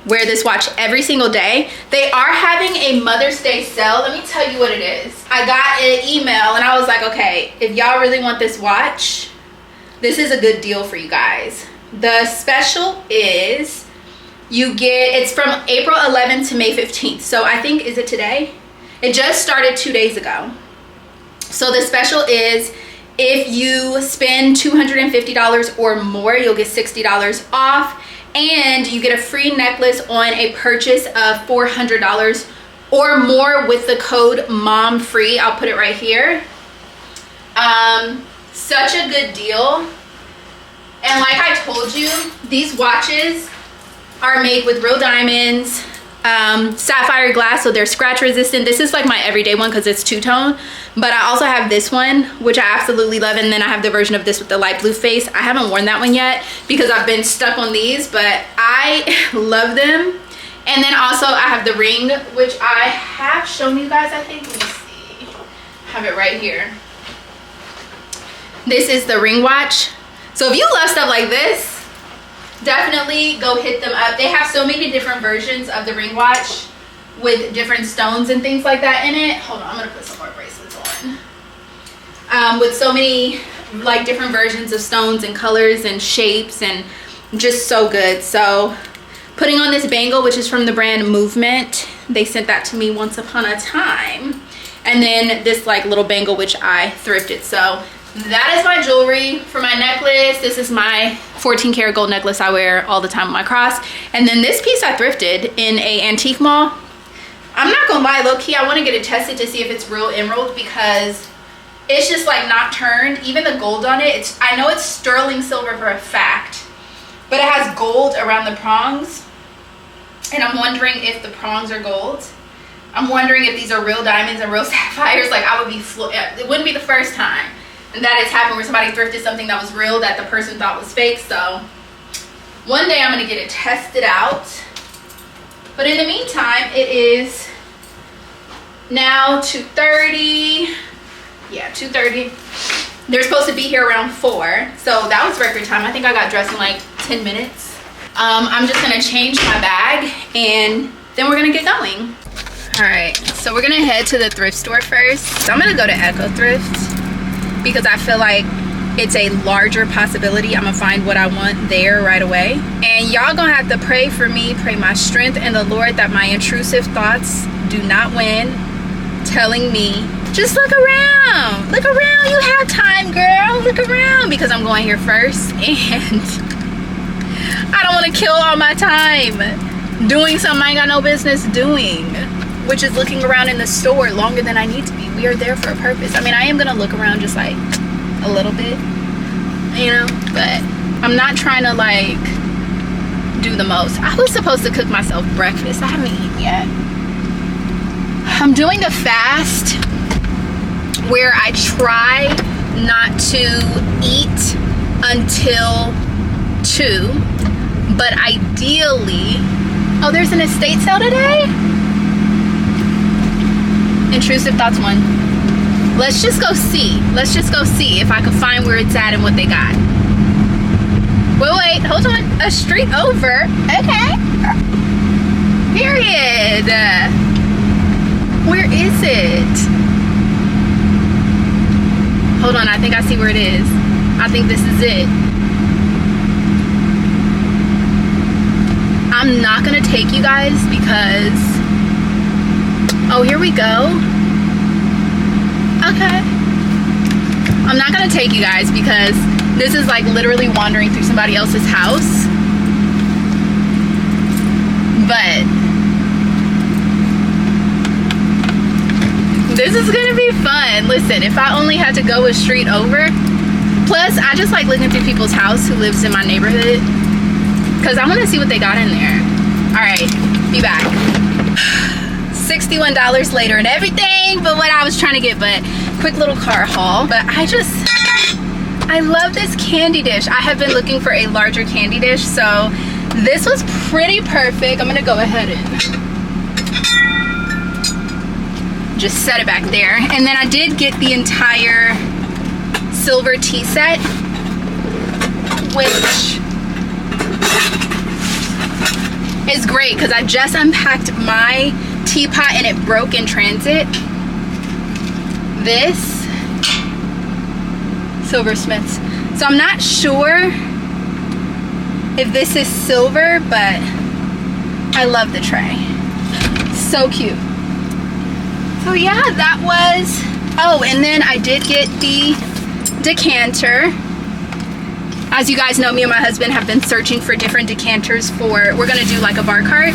wear this watch every single day. They are having a Mother's Day sale. Let me tell you what it is. I got an email and I was like, okay, if y'all really want this watch, this is a good deal for you guys. The special is you get, it's from April 11th to May 15th. So I think, is it today? It just started 2 days ago. So the special is if you spend $250 or more, you'll get $60 off, and you get a free necklace on a purchase of $400 or more with the code MOMFREE. I'll put it right here. Such a good deal. And like I told you, these watches are made with real diamonds, sapphire glass, so they're scratch resistant. This is like my everyday one because it's two-tone, but I also have this one, which I absolutely love, and then I have the version of this with the light blue face. I haven't worn that one yet because I've been stuck on these, but I love them. And then also I have the ring, which I have shown you guys, I think. Let me see. I have it right here. This is the ring watch. So if you love stuff like this, definitely go hit them up. They have so many different versions of the ring watch with different stones and things like that in it. Hold on, I'm gonna put some more bracelets on. With so many like different versions of stones and colors and shapes, and just so good. So putting on this bangle, which is from the brand Movement. They sent that to me once upon a time. And then this like little bangle, which I thrifted. So that is my jewelry. For my necklace, this is my 14 karat gold necklace I wear all the time on my cross. And then this piece I thrifted in a antique mall. I'm not gonna lie, low-key, I want to get it tested to see if it's real emerald, because it's just like not turned. Even the gold on it, I know it's sterling silver for a fact, but it has gold around the prongs, and I'm wondering if the prongs are gold. I'm wondering if these are real diamonds and real sapphires. Like, I would be, it wouldn't be the first time that it's happened where somebody thrifted something that was real that the person thought was fake. So one day I'm gonna get it tested out. But in the meantime, it is now 2:30. Yeah, 2:30. They're supposed to be here around 4. So that was record time. I think I got dressed in like 10 minutes. I'm just gonna change my bag and then we're gonna get going. All right, so we're gonna head to the thrift store first. So I'm gonna go to Echo Thrift, because I feel like it's a larger possibility I'm gonna find what I want there right away. And y'all gonna have to pray for me, pray my strength in the Lord that my intrusive thoughts do not win, telling me, just look around, you have time, girl, look around, because I'm going here first and I don't want to kill all my time doing something I ain't got no business doing, which is looking around in the store longer than I need to be. We are there for a purpose. I mean, I am gonna look around just like a little bit, you know, but I'm not trying to like do the most. I was supposed to cook myself breakfast. I haven't eaten yet. I'm doing a fast where I try not to eat until 2, but ideally, oh, there's an estate sale today? Intrusive thoughts 1. Let's just go see. Let's just go see if I can find where it's at and what they got. Wait, hold on. A street over. Okay. Period. Where is it? Hold on, I think I see where it is. I think this is it. I'm not gonna take you guys because, oh, here we go. Okay. I'm not gonna take you guys because this is like literally wandering through somebody else's house. But this is gonna be fun. Listen, if I only had to go a street over, plus I just like looking through people's house who lives in my neighborhood because I want to see what they got in there. All right, be back. $61 later and everything but what I was trying to get, but quick little car haul. But I love this candy dish. I have been looking for a larger candy dish, so this was pretty perfect. I'm gonna go ahead and just set it back there. And then I did get the entire silver tea set, which is great because I just unpacked my teapot and it broke in transit. This silversmiths. So I'm not sure if this is silver, but I love the tray. So cute. So yeah, that was, oh, and then I did get the decanter. As you guys know, me and my husband have been searching for different decanters for, we're gonna do like a bar cart.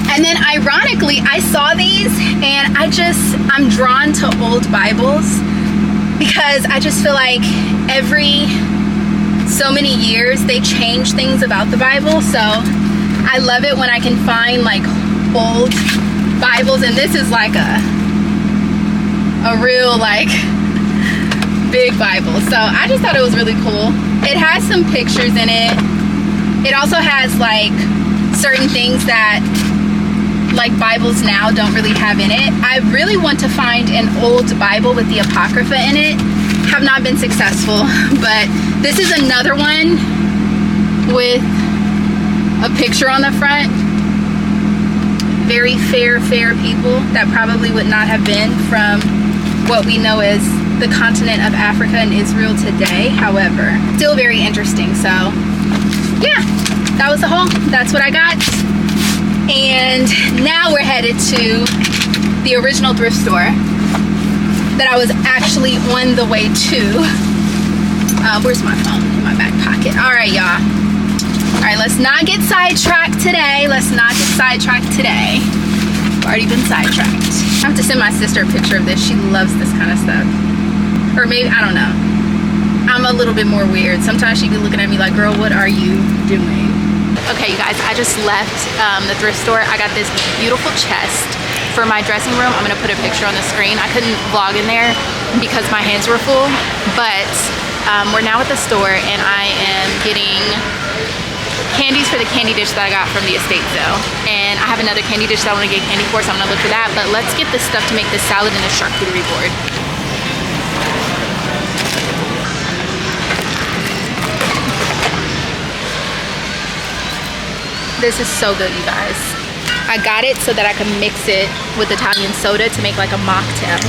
And then ironically, I saw these and I'm drawn to old Bibles because I just feel like every so many years they change things about the Bible. So I love it when I can find like old Bibles, and this is like a real like big Bible. So I just thought it was really cool. It has some pictures in it. It also has like certain things that like Bibles now don't really have in it. I really want to find an old Bible with the Apocrypha in it. Have not been successful, but this is another one with a picture on the front. Very fair people that probably would not have been from what we know as the continent of Africa and Israel today. However, still very interesting. So yeah, that was the haul. That's what I got. And now we're headed to the original thrift store that I was actually on the way to. Where's my phone? In my back pocket. All right, y'all. All right, let's not get sidetracked today. Let's not get sidetracked today. I've already been sidetracked. I have to send my sister a picture of this. She loves this kind of stuff. Or maybe, I don't know. I'm a little bit more weird. Sometimes she'd be looking at me like, girl, what are you doing? Okay, you guys, I just left the thrift store. I got this beautiful chest for my dressing room. I'm gonna put a picture on the screen. I couldn't vlog in there because my hands were full, but we're now at the store and I am getting candies for the candy dish that I got from the estate sale. And I have another candy dish that I wanna get candy for, so I'm gonna look for that. But let's get this stuff to make this salad and a charcuterie board. This is so good, you guys. I got it so that I can mix it with Italian soda to make like a mocktail.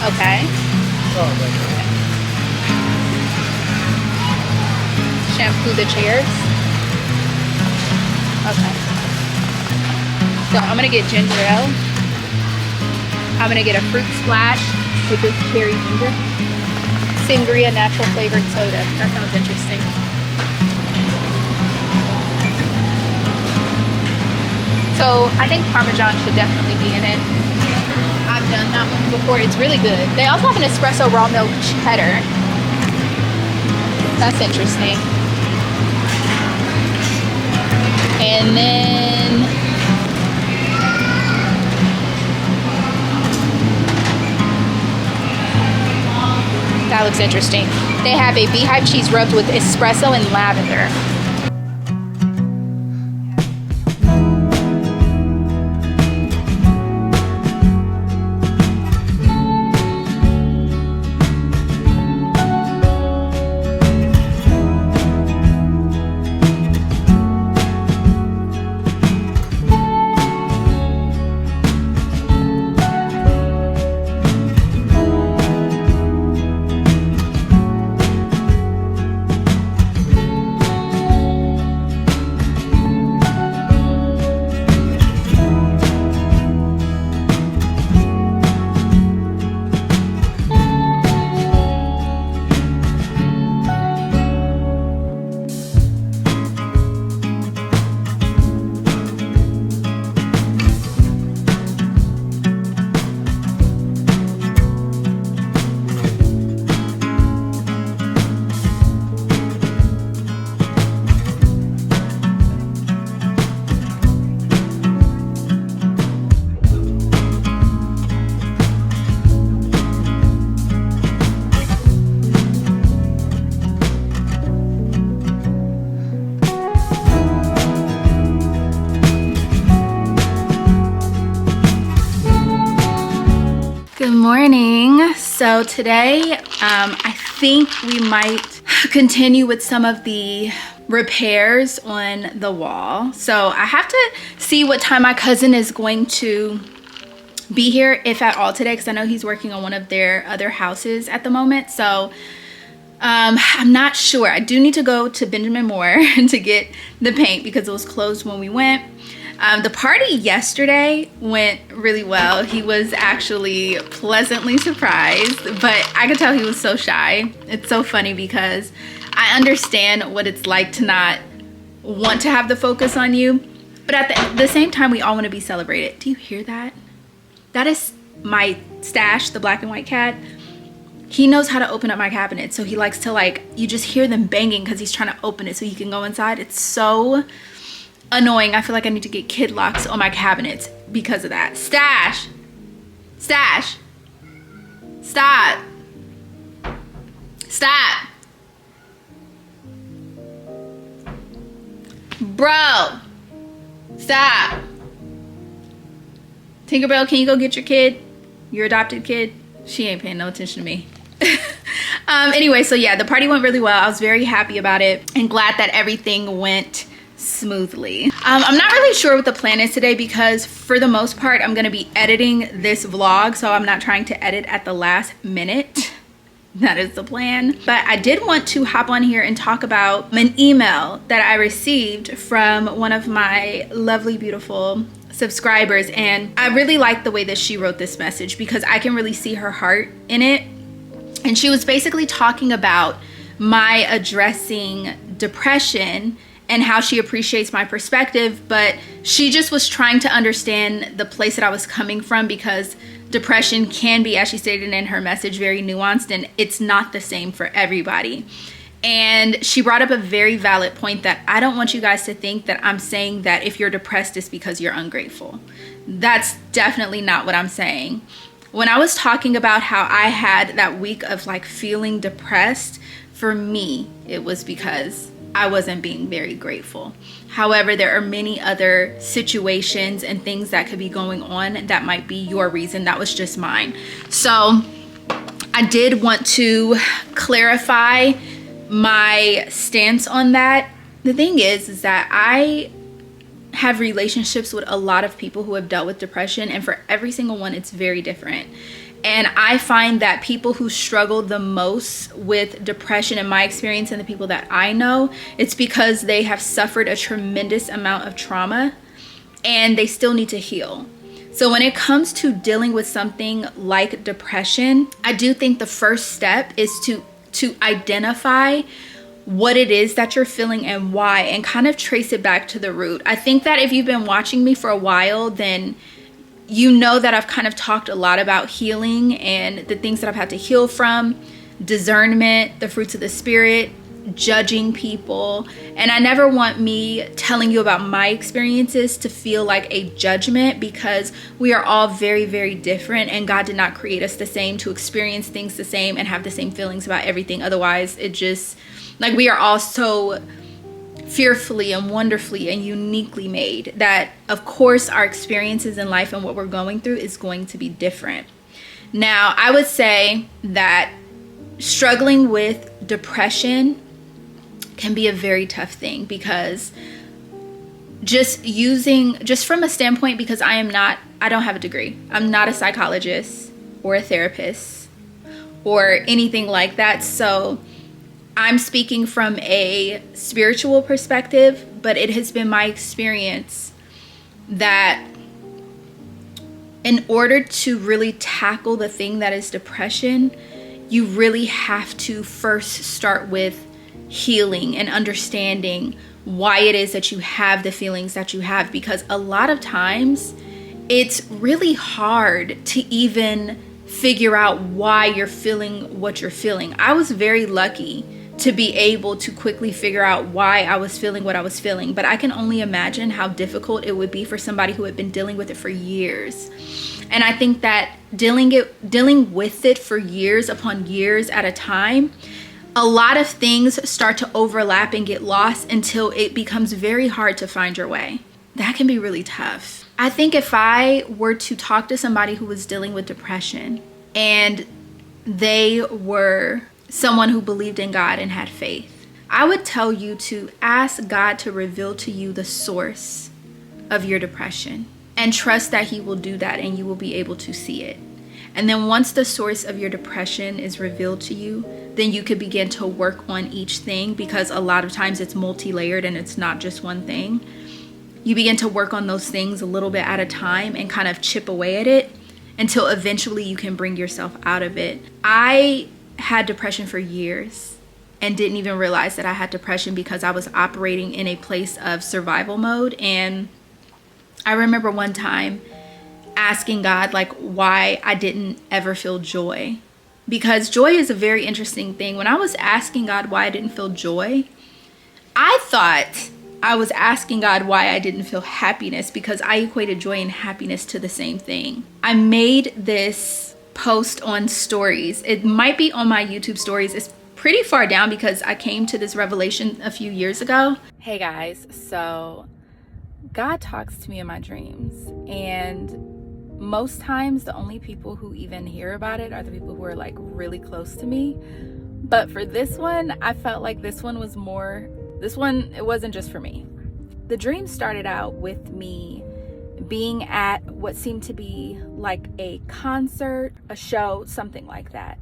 Okay. Shampoo the chairs. Okay. So I'm gonna get ginger ale. I'm gonna get a fruit splash with this cherry ginger. Sangria natural flavored soda. That sounds interesting. So I think Parmesan should definitely be in it. I've done that one before. It's really good. They also have an espresso raw milk cheddar. That's interesting. And then that looks interesting. They have a beehive cheese rubbed with espresso and lavender. Good morning. So today, I think we might continue with some of the repairs on the wall. So I have to see what time my cousin is going to be here, if at all, today, because I know he's working on one of their other houses at the moment. So I'm not sure. I do need to go to Benjamin Moore to get the paint because it was closed when we went. The party yesterday went really well. He was actually pleasantly surprised, but I could tell he was so shy. It's so funny because I understand what it's like to not want to have the focus on you, but at the same time, we all want to be celebrated. Do you hear that? That is my Stash, the black and white cat. He knows how to open up my cabinet, so he likes to, you just hear them banging because he's trying to open it so he can go inside. It's so annoying. I feel like I need to get kid locks on my cabinets because of that. Stash! Stash! Stop! Stop! Bro! Stop! Tinkerbell, can you go get your kid? Your adopted kid? She ain't paying no attention to me. Anyway, so yeah, the party went really well. I was very happy about it and glad that everything went smoothly. I'm not really sure what the plan is today because for the most part I'm gonna be editing this vlog, so I'm not trying to edit at the last minute. That is the plan. But I did want to hop on here and talk about an email that I received from one of my lovely, beautiful subscribers, and I really like the way that she wrote this message because I can really see her heart in it. And she was basically talking about my addressing depression and how she appreciates my perspective, but she just was trying to understand the place that I was coming from because depression can be, as she stated in her message, very nuanced and it's not the same for everybody. And she brought up a very valid point that I don't want you guys to think that I'm saying that if you're depressed, it's because you're ungrateful. That's definitely not what I'm saying. When I was talking about how I had that week of feeling depressed, for me, it was because I wasn't being very grateful. However, there are many other situations and things that could be going on that might be your reason. That was just mine. So I did want to clarify my stance on that. The thing is that I have relationships with a lot of people who have dealt with depression, and for every single one it's very different. And I find that people who struggle the most with depression, in my experience and the people that I know, it's because they have suffered a tremendous amount of trauma and they still need to heal. So when it comes to dealing with something like depression, I do think the first step is to identify what it is that you're feeling and why, and kind of trace it back to the root. I think that if you've been watching me for a while, then you know that I've kind of talked a lot about healing and the things that I've had to heal from, discernment, the fruits of the spirit, judging people. And I never want me telling you about my experiences to feel like a judgment, because we are all very, very different, and God did not create us the same to experience things the same and have the same feelings about everything. Otherwise, it just, like, we are all so fearfully and wonderfully and uniquely made that, of course, our experiences in life and what we're going through is going to be different. Now, I would say that struggling with depression can be a very tough thing, because just from a standpoint, because I don't have a degree. I'm not a psychologist or a therapist or anything like that. So I'm speaking from a spiritual perspective, but it has been my experience that in order to really tackle the thing that is depression, you really have to first start with healing and understanding why it is that you have the feelings that you have, because a lot of times it's really hard to even figure out why you're feeling what you're feeling. I was very lucky to be able to quickly figure out why I was feeling what I was feeling, but I can only imagine how difficult it would be for somebody who had been dealing with it for years. And I think that dealing with it for years upon years at a time, a lot of things start to overlap and get lost until it becomes very hard to find your way. That can be really tough. I think if I were to talk to somebody who was dealing with depression and they were someone who believed in God and had faith, I would tell you to ask God to reveal to you the source of your depression and trust that He will do that, and you will be able to see it. And then once the source of your depression is revealed to you, then you could begin to work on each thing, because a lot of times it's multi-layered and it's not just one thing. You begin to work on those things a little bit at a time and kind of chip away at it until eventually you can bring yourself out of it. I had depression for years and didn't even realize that I had depression because I was operating in a place of survival mode. And I remember one time asking God, like, why I didn't ever feel joy, because joy is a very interesting thing. When I was asking God why I didn't feel joy, I thought I was asking God why I didn't feel happiness, because I equated joy and happiness to the same thing. I made this post on stories. It might be on my YouTube stories. It's pretty far down because I came to this revelation a few years ago. Hey guys, so God talks to me in my dreams, and most times the only people who even hear about it are the people who are like really close to me. But for this one, I felt like it wasn't just for me. The dream started out with me being at what seemed to be like a concert, a show, something like that.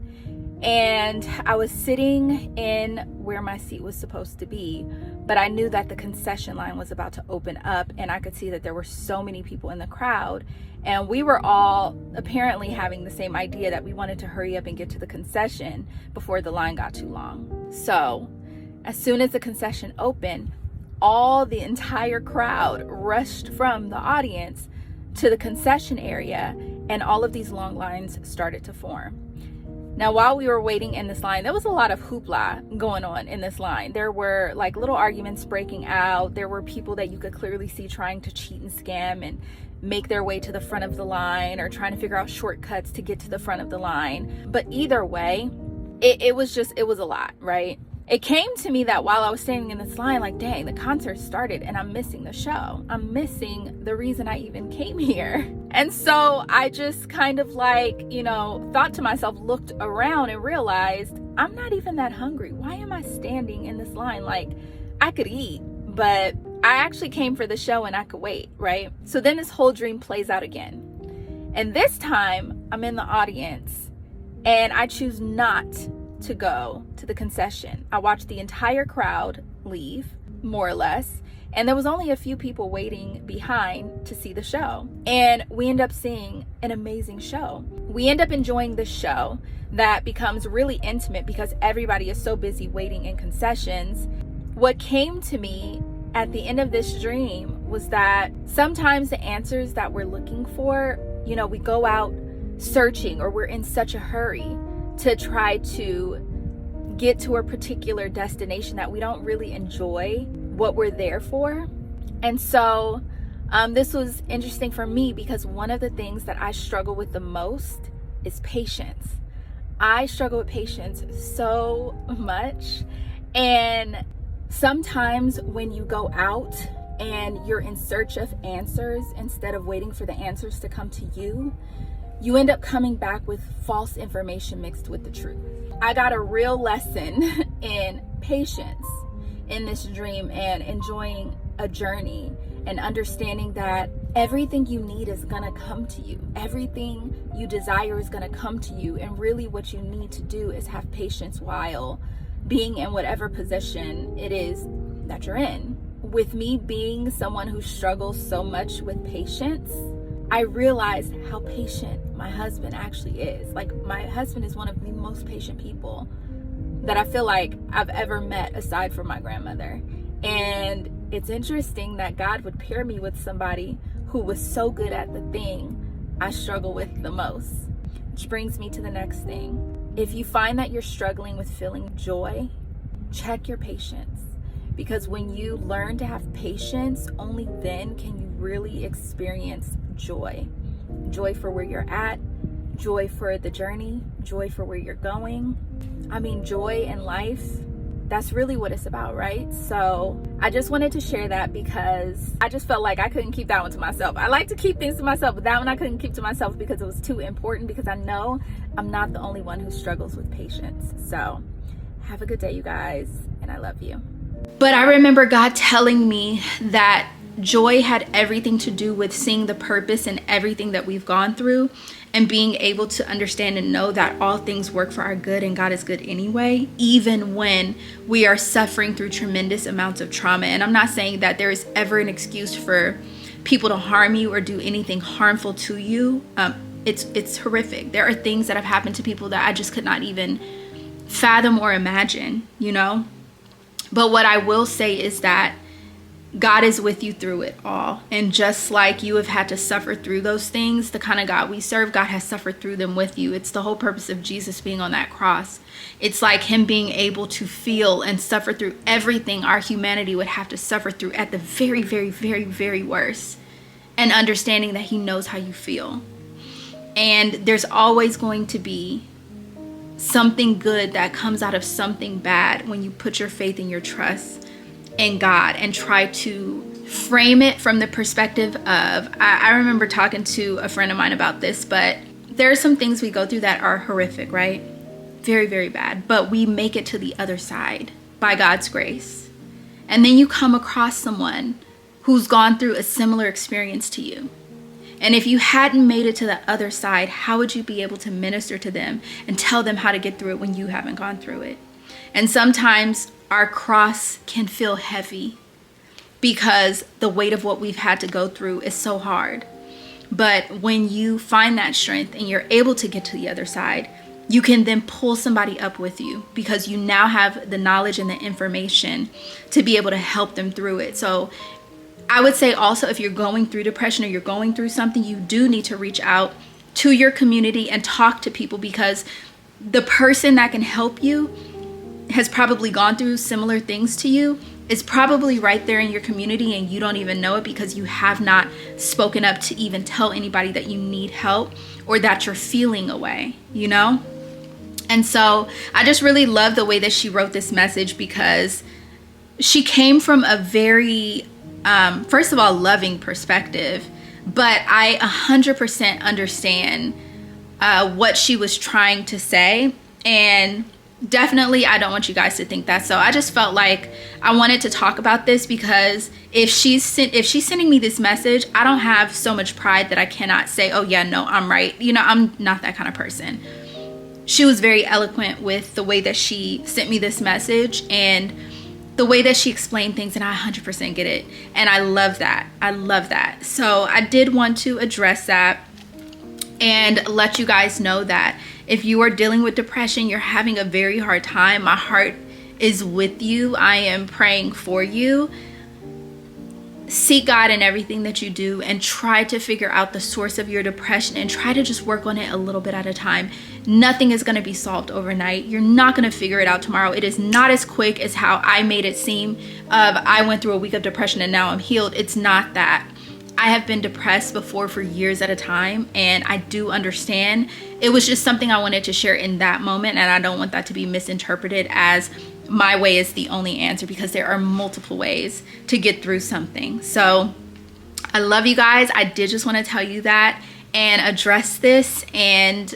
And I was sitting in where my seat was supposed to be, but I knew that the concession line was about to open up, and I could see that there were so many people in the crowd, and we were all apparently having the same idea that we wanted to hurry up and get to the concession before the line got too long. So as soon as the concession opened, the entire crowd rushed from the audience to the concession area, and all of these long lines started to form. Now, while we were waiting in this line, there was a lot of hoopla going on in this line. There were like little arguments breaking out. There were people that you could clearly see trying to cheat and scam and make their way to the front of the line, or trying to figure out shortcuts to get to the front of the line. But either way, it was a lot, right? It came to me that while I was standing in this line, like, dang, the concert started and I'm missing the show. I'm missing the reason I even came here. And so I just kind of like, thought to myself, looked around and realized I'm not even that hungry. Why am I standing in this line? Like, I could eat, but I actually came for the show and I could wait, right? So then this whole dream plays out again. And this time I'm in the audience and I choose not to go to the concession. I watched the entire crowd leave, more or less, and there was only a few people waiting behind to see the show. And we end up seeing an amazing show. We end up enjoying the show that becomes really intimate because everybody is so busy waiting in concessions. What came to me at the end of this dream was that sometimes the answers that we're looking for You know, we go out searching, or we're in such a hurry to try to get to a particular destination that we don't really enjoy what we're there for. And so this was interesting for me because one of the things that I struggle with the most is patience. I struggle with patience so much. And sometimes when you go out and you're in search of answers instead of waiting for the answers to come to you, you end up coming back with false information mixed with the truth. I got a real lesson in patience in this dream, and enjoying a journey and understanding that everything you need is gonna come to you. Everything you desire is gonna come to you. And really what you need to do is have patience while being in whatever position it is that you're in. With me being someone who struggles so much with patience, I realized how patient my husband actually is. Like, my husband is one of the most patient people that I feel like I've ever met aside from my grandmother. And it's interesting that God would pair me with somebody who was so good at the thing I struggle with the most. Which brings me to the next thing. If you find that you're struggling with feeling joy, check your patience. Because when you learn to have patience, only then can you really experience joy. Joy for where you're at, joy for the journey, joy for where you're going. I mean, joy in life, that's really what it's about, right? So I just wanted to share that because I just felt like I couldn't keep that one to myself. I like to keep things to myself, but that one I couldn't keep to myself because it was too important, because I know I'm not the only one who struggles with patience. So have a good day, you guys, and I love you. But I remember God telling me that joy had everything to do with seeing the purpose in everything that we've gone through, and being able to understand and know that all things work for our good and God is good anyway, even when we are suffering through tremendous amounts of trauma. And I'm not saying that there is ever an excuse for people to harm you or do anything harmful to you. It's horrific. There are things that have happened to people that I just could not even fathom or imagine, you know? But what I will say is that God is with you through it all. And just like you have had to suffer through those things, the kind of God we serve, God has suffered through them with you. It's the whole purpose of Jesus being on that cross. It's like him being able to feel and suffer through everything our humanity would have to suffer through at the very, very, very, very worst. And understanding that he knows how you feel. And there's always going to be something good that comes out of something bad when you put your faith and your trust in God and try to frame it from the perspective of, I remember talking to a friend of mine about this, but there are some things we go through that are horrific, right? Very, very bad. But we make it to the other side by God's grace. And then you come across someone who's gone through a similar experience to you. And if you hadn't made it to the other side, how would you be able to minister to them and tell them how to get through it when you haven't gone through it? And sometimes our cross can feel heavy because the weight of what we've had to go through is so hard. But when you find that strength and you're able to get to the other side, you can then pull somebody up with you because you now have the knowledge and the information to be able to help them through it. So I would say also, if you're going through depression or you're going through something, you do need to reach out to your community and talk to people, because the person that can help you has probably gone through similar things to you, is probably right there in your community and you don't even know it because you have not spoken up to even tell anybody that you need help or that you're feeling away, you know? And so I just really love the way that she wrote this message, because she came from a very, first of all, loving perspective, but I 100% understand what she was trying to say. And definitely, I don't want you guys to think that. So I just felt like I wanted to talk about this, because if she's sending me this message, I don't have so much pride that I cannot say, oh yeah, no, I'm right. You know, I'm not that kind of person. She was very eloquent with the way that she sent me this message and the way that she explained things, and I 100% get it. And I love that. I love that. So I did want to address that and let you guys know that if you are dealing with depression, you're having a very hard time, my heart is with you. I am praying for you. seek God in everything that you do and try to figure out the source of your depression and try to just work on it a little bit at a time. Nothing is going to be solved overnight. You're not going to figure it out tomorrow. It is not as quick as how I made it seem of I went through a week of depression and now I'm healed. It's not that. I have been depressed before for years at a time, and I do understand. It was just something I wanted to share in that moment, and I don't want that to be misinterpreted as my way is the only answer, because there are multiple ways to get through something. So I love you guys. I did just want to tell you that and address this, and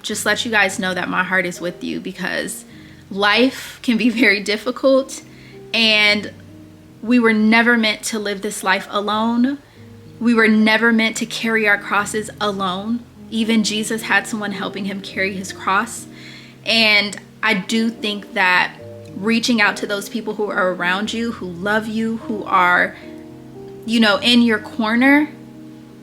just let you guys know that my heart is with you, because life can be very difficult, and we were never meant to live this life alone. We were never meant to carry our crosses alone. Even Jesus had someone helping him carry his cross. And I do think that reaching out to those people who are around you, who love you, who are, you know, in your corner,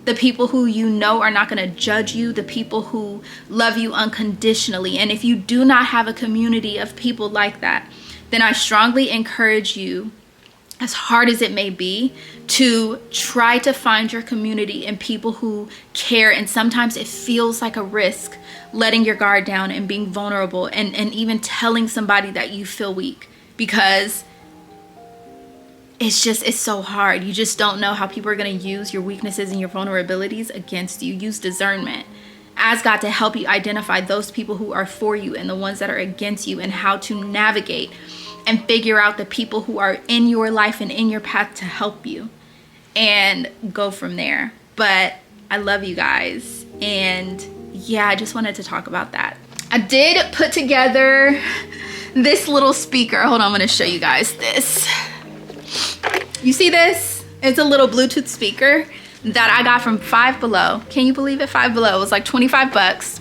the people who you know are not going to judge you, the people who love you unconditionally. And if you do not have a community of people like that, then I strongly encourage you, as hard as it may be, to try to find your community and people who care. And sometimes it feels like a risk letting your guard down and being vulnerable and even telling somebody that you feel weak, because it's so hard. You just don't know how people are going to use your weaknesses and your vulnerabilities against you. Use discernment. Ask God to help you identify those people who are for you and the ones that are against you, and how to navigate and figure out the people who are in your life and in your path to help you, and go from there. But I love you guys, and yeah, I just wanted to talk about that. I did put together this little speaker. Hold on, I'm gonna show you guys this. You see this? It's a little Bluetooth speaker that I got from Five Below. Can you believe it? Five Below. It was like 25 bucks.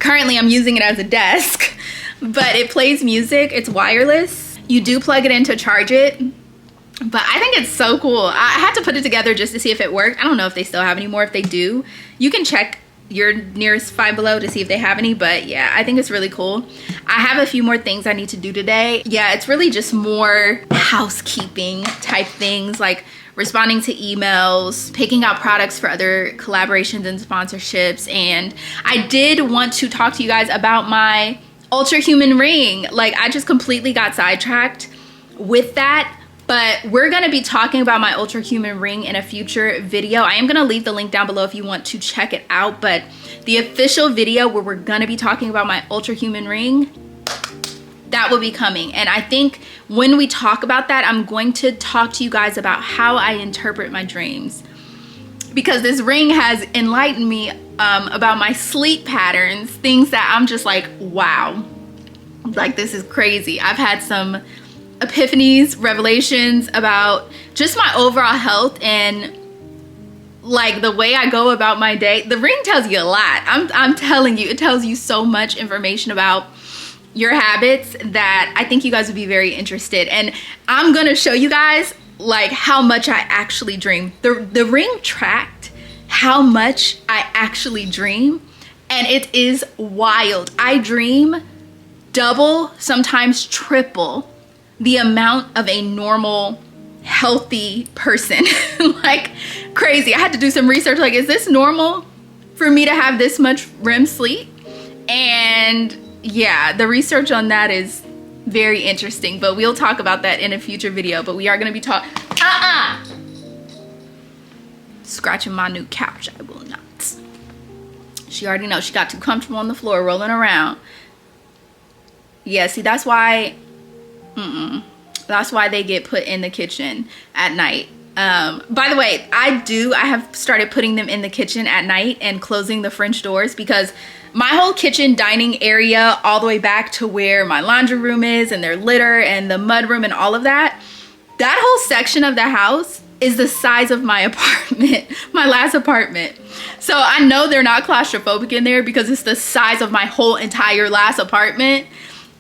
Currently, I'm using it as a desk, but it plays music. It's wireless. You do plug it in to charge it, but I think it's so cool. I had to put it together just to see if it worked. I don't know if they still have any more. If they do, you can check your nearest Five Below to see if they have any. But yeah, I think it's really cool. I have a few more things I need to do today. Yeah, it's really just more housekeeping type things, like responding to emails, picking out products for other collaborations and sponsorships. And I did want to talk to you guys about my Ultra Human ring. Like, I just completely got sidetracked with that, but we're gonna be talking about my Ultra Human ring in a future video. I am gonna leave the link down below if you want to check it out, but the official video where we're gonna be talking about my Ultra Human ring, that will be coming. And I think when we talk about that, I'm going to talk to you guys about how I interpret my dreams, because this ring has enlightened me about my sleep patterns, things that I'm just like, wow, like this is crazy. I've had some epiphanies, revelations about just my overall health and like the way I go about my day. The ring tells you a lot. I'm telling you, it tells you so much information about your habits that I think you guys would be very interested. And I'm gonna show you guys like how much I actually dream. The ring tracked how much I actually dream, and it is wild. I dream double, sometimes triple the amount of a normal healthy person. Like crazy. I had to do some research, like, is this normal for me to have this much REM sleep? And yeah, the research on that is very interesting, but we'll talk about that in a future video. But we are going to be talking scratching my new couch. I will not. She already knows. She got too comfortable on the floor rolling around. Yeah, see, that's why that's why they get put in the kitchen at night. By the way, I have started putting them in the kitchen at night and closing the French doors, because my whole kitchen dining area all the way back to where my laundry room is and their litter and the mud room and all of that whole section of the house is the size of my apartment, my last apartment. So I know they're not claustrophobic in there because it's the size of my whole entire last apartment.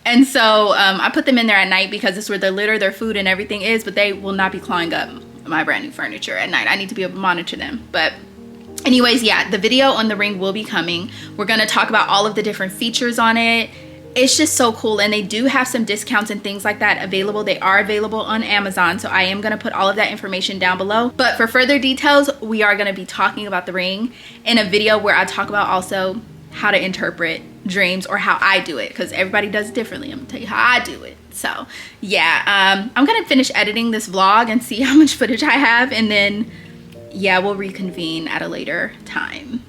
And so I put them in there at night because it's where their litter, their food and everything is, but they will not be clawing up my brand new furniture at night. I need to be able to monitor them. But anyways, yeah, the video on the ring will be coming. We're gonna talk about all of the different features on it, it's just so cool. And they do have some discounts and things like that available. They are available on Amazon, so I am going to put all of that information down below. But for further details, we are going to be talking about the ring in a video where I talk about also how to interpret dreams, or how I do it, because everybody does it differently. I'm gonna tell you how I do it. So yeah, I'm gonna finish editing this vlog and see how much footage I have, and then yeah, we'll reconvene at a later time.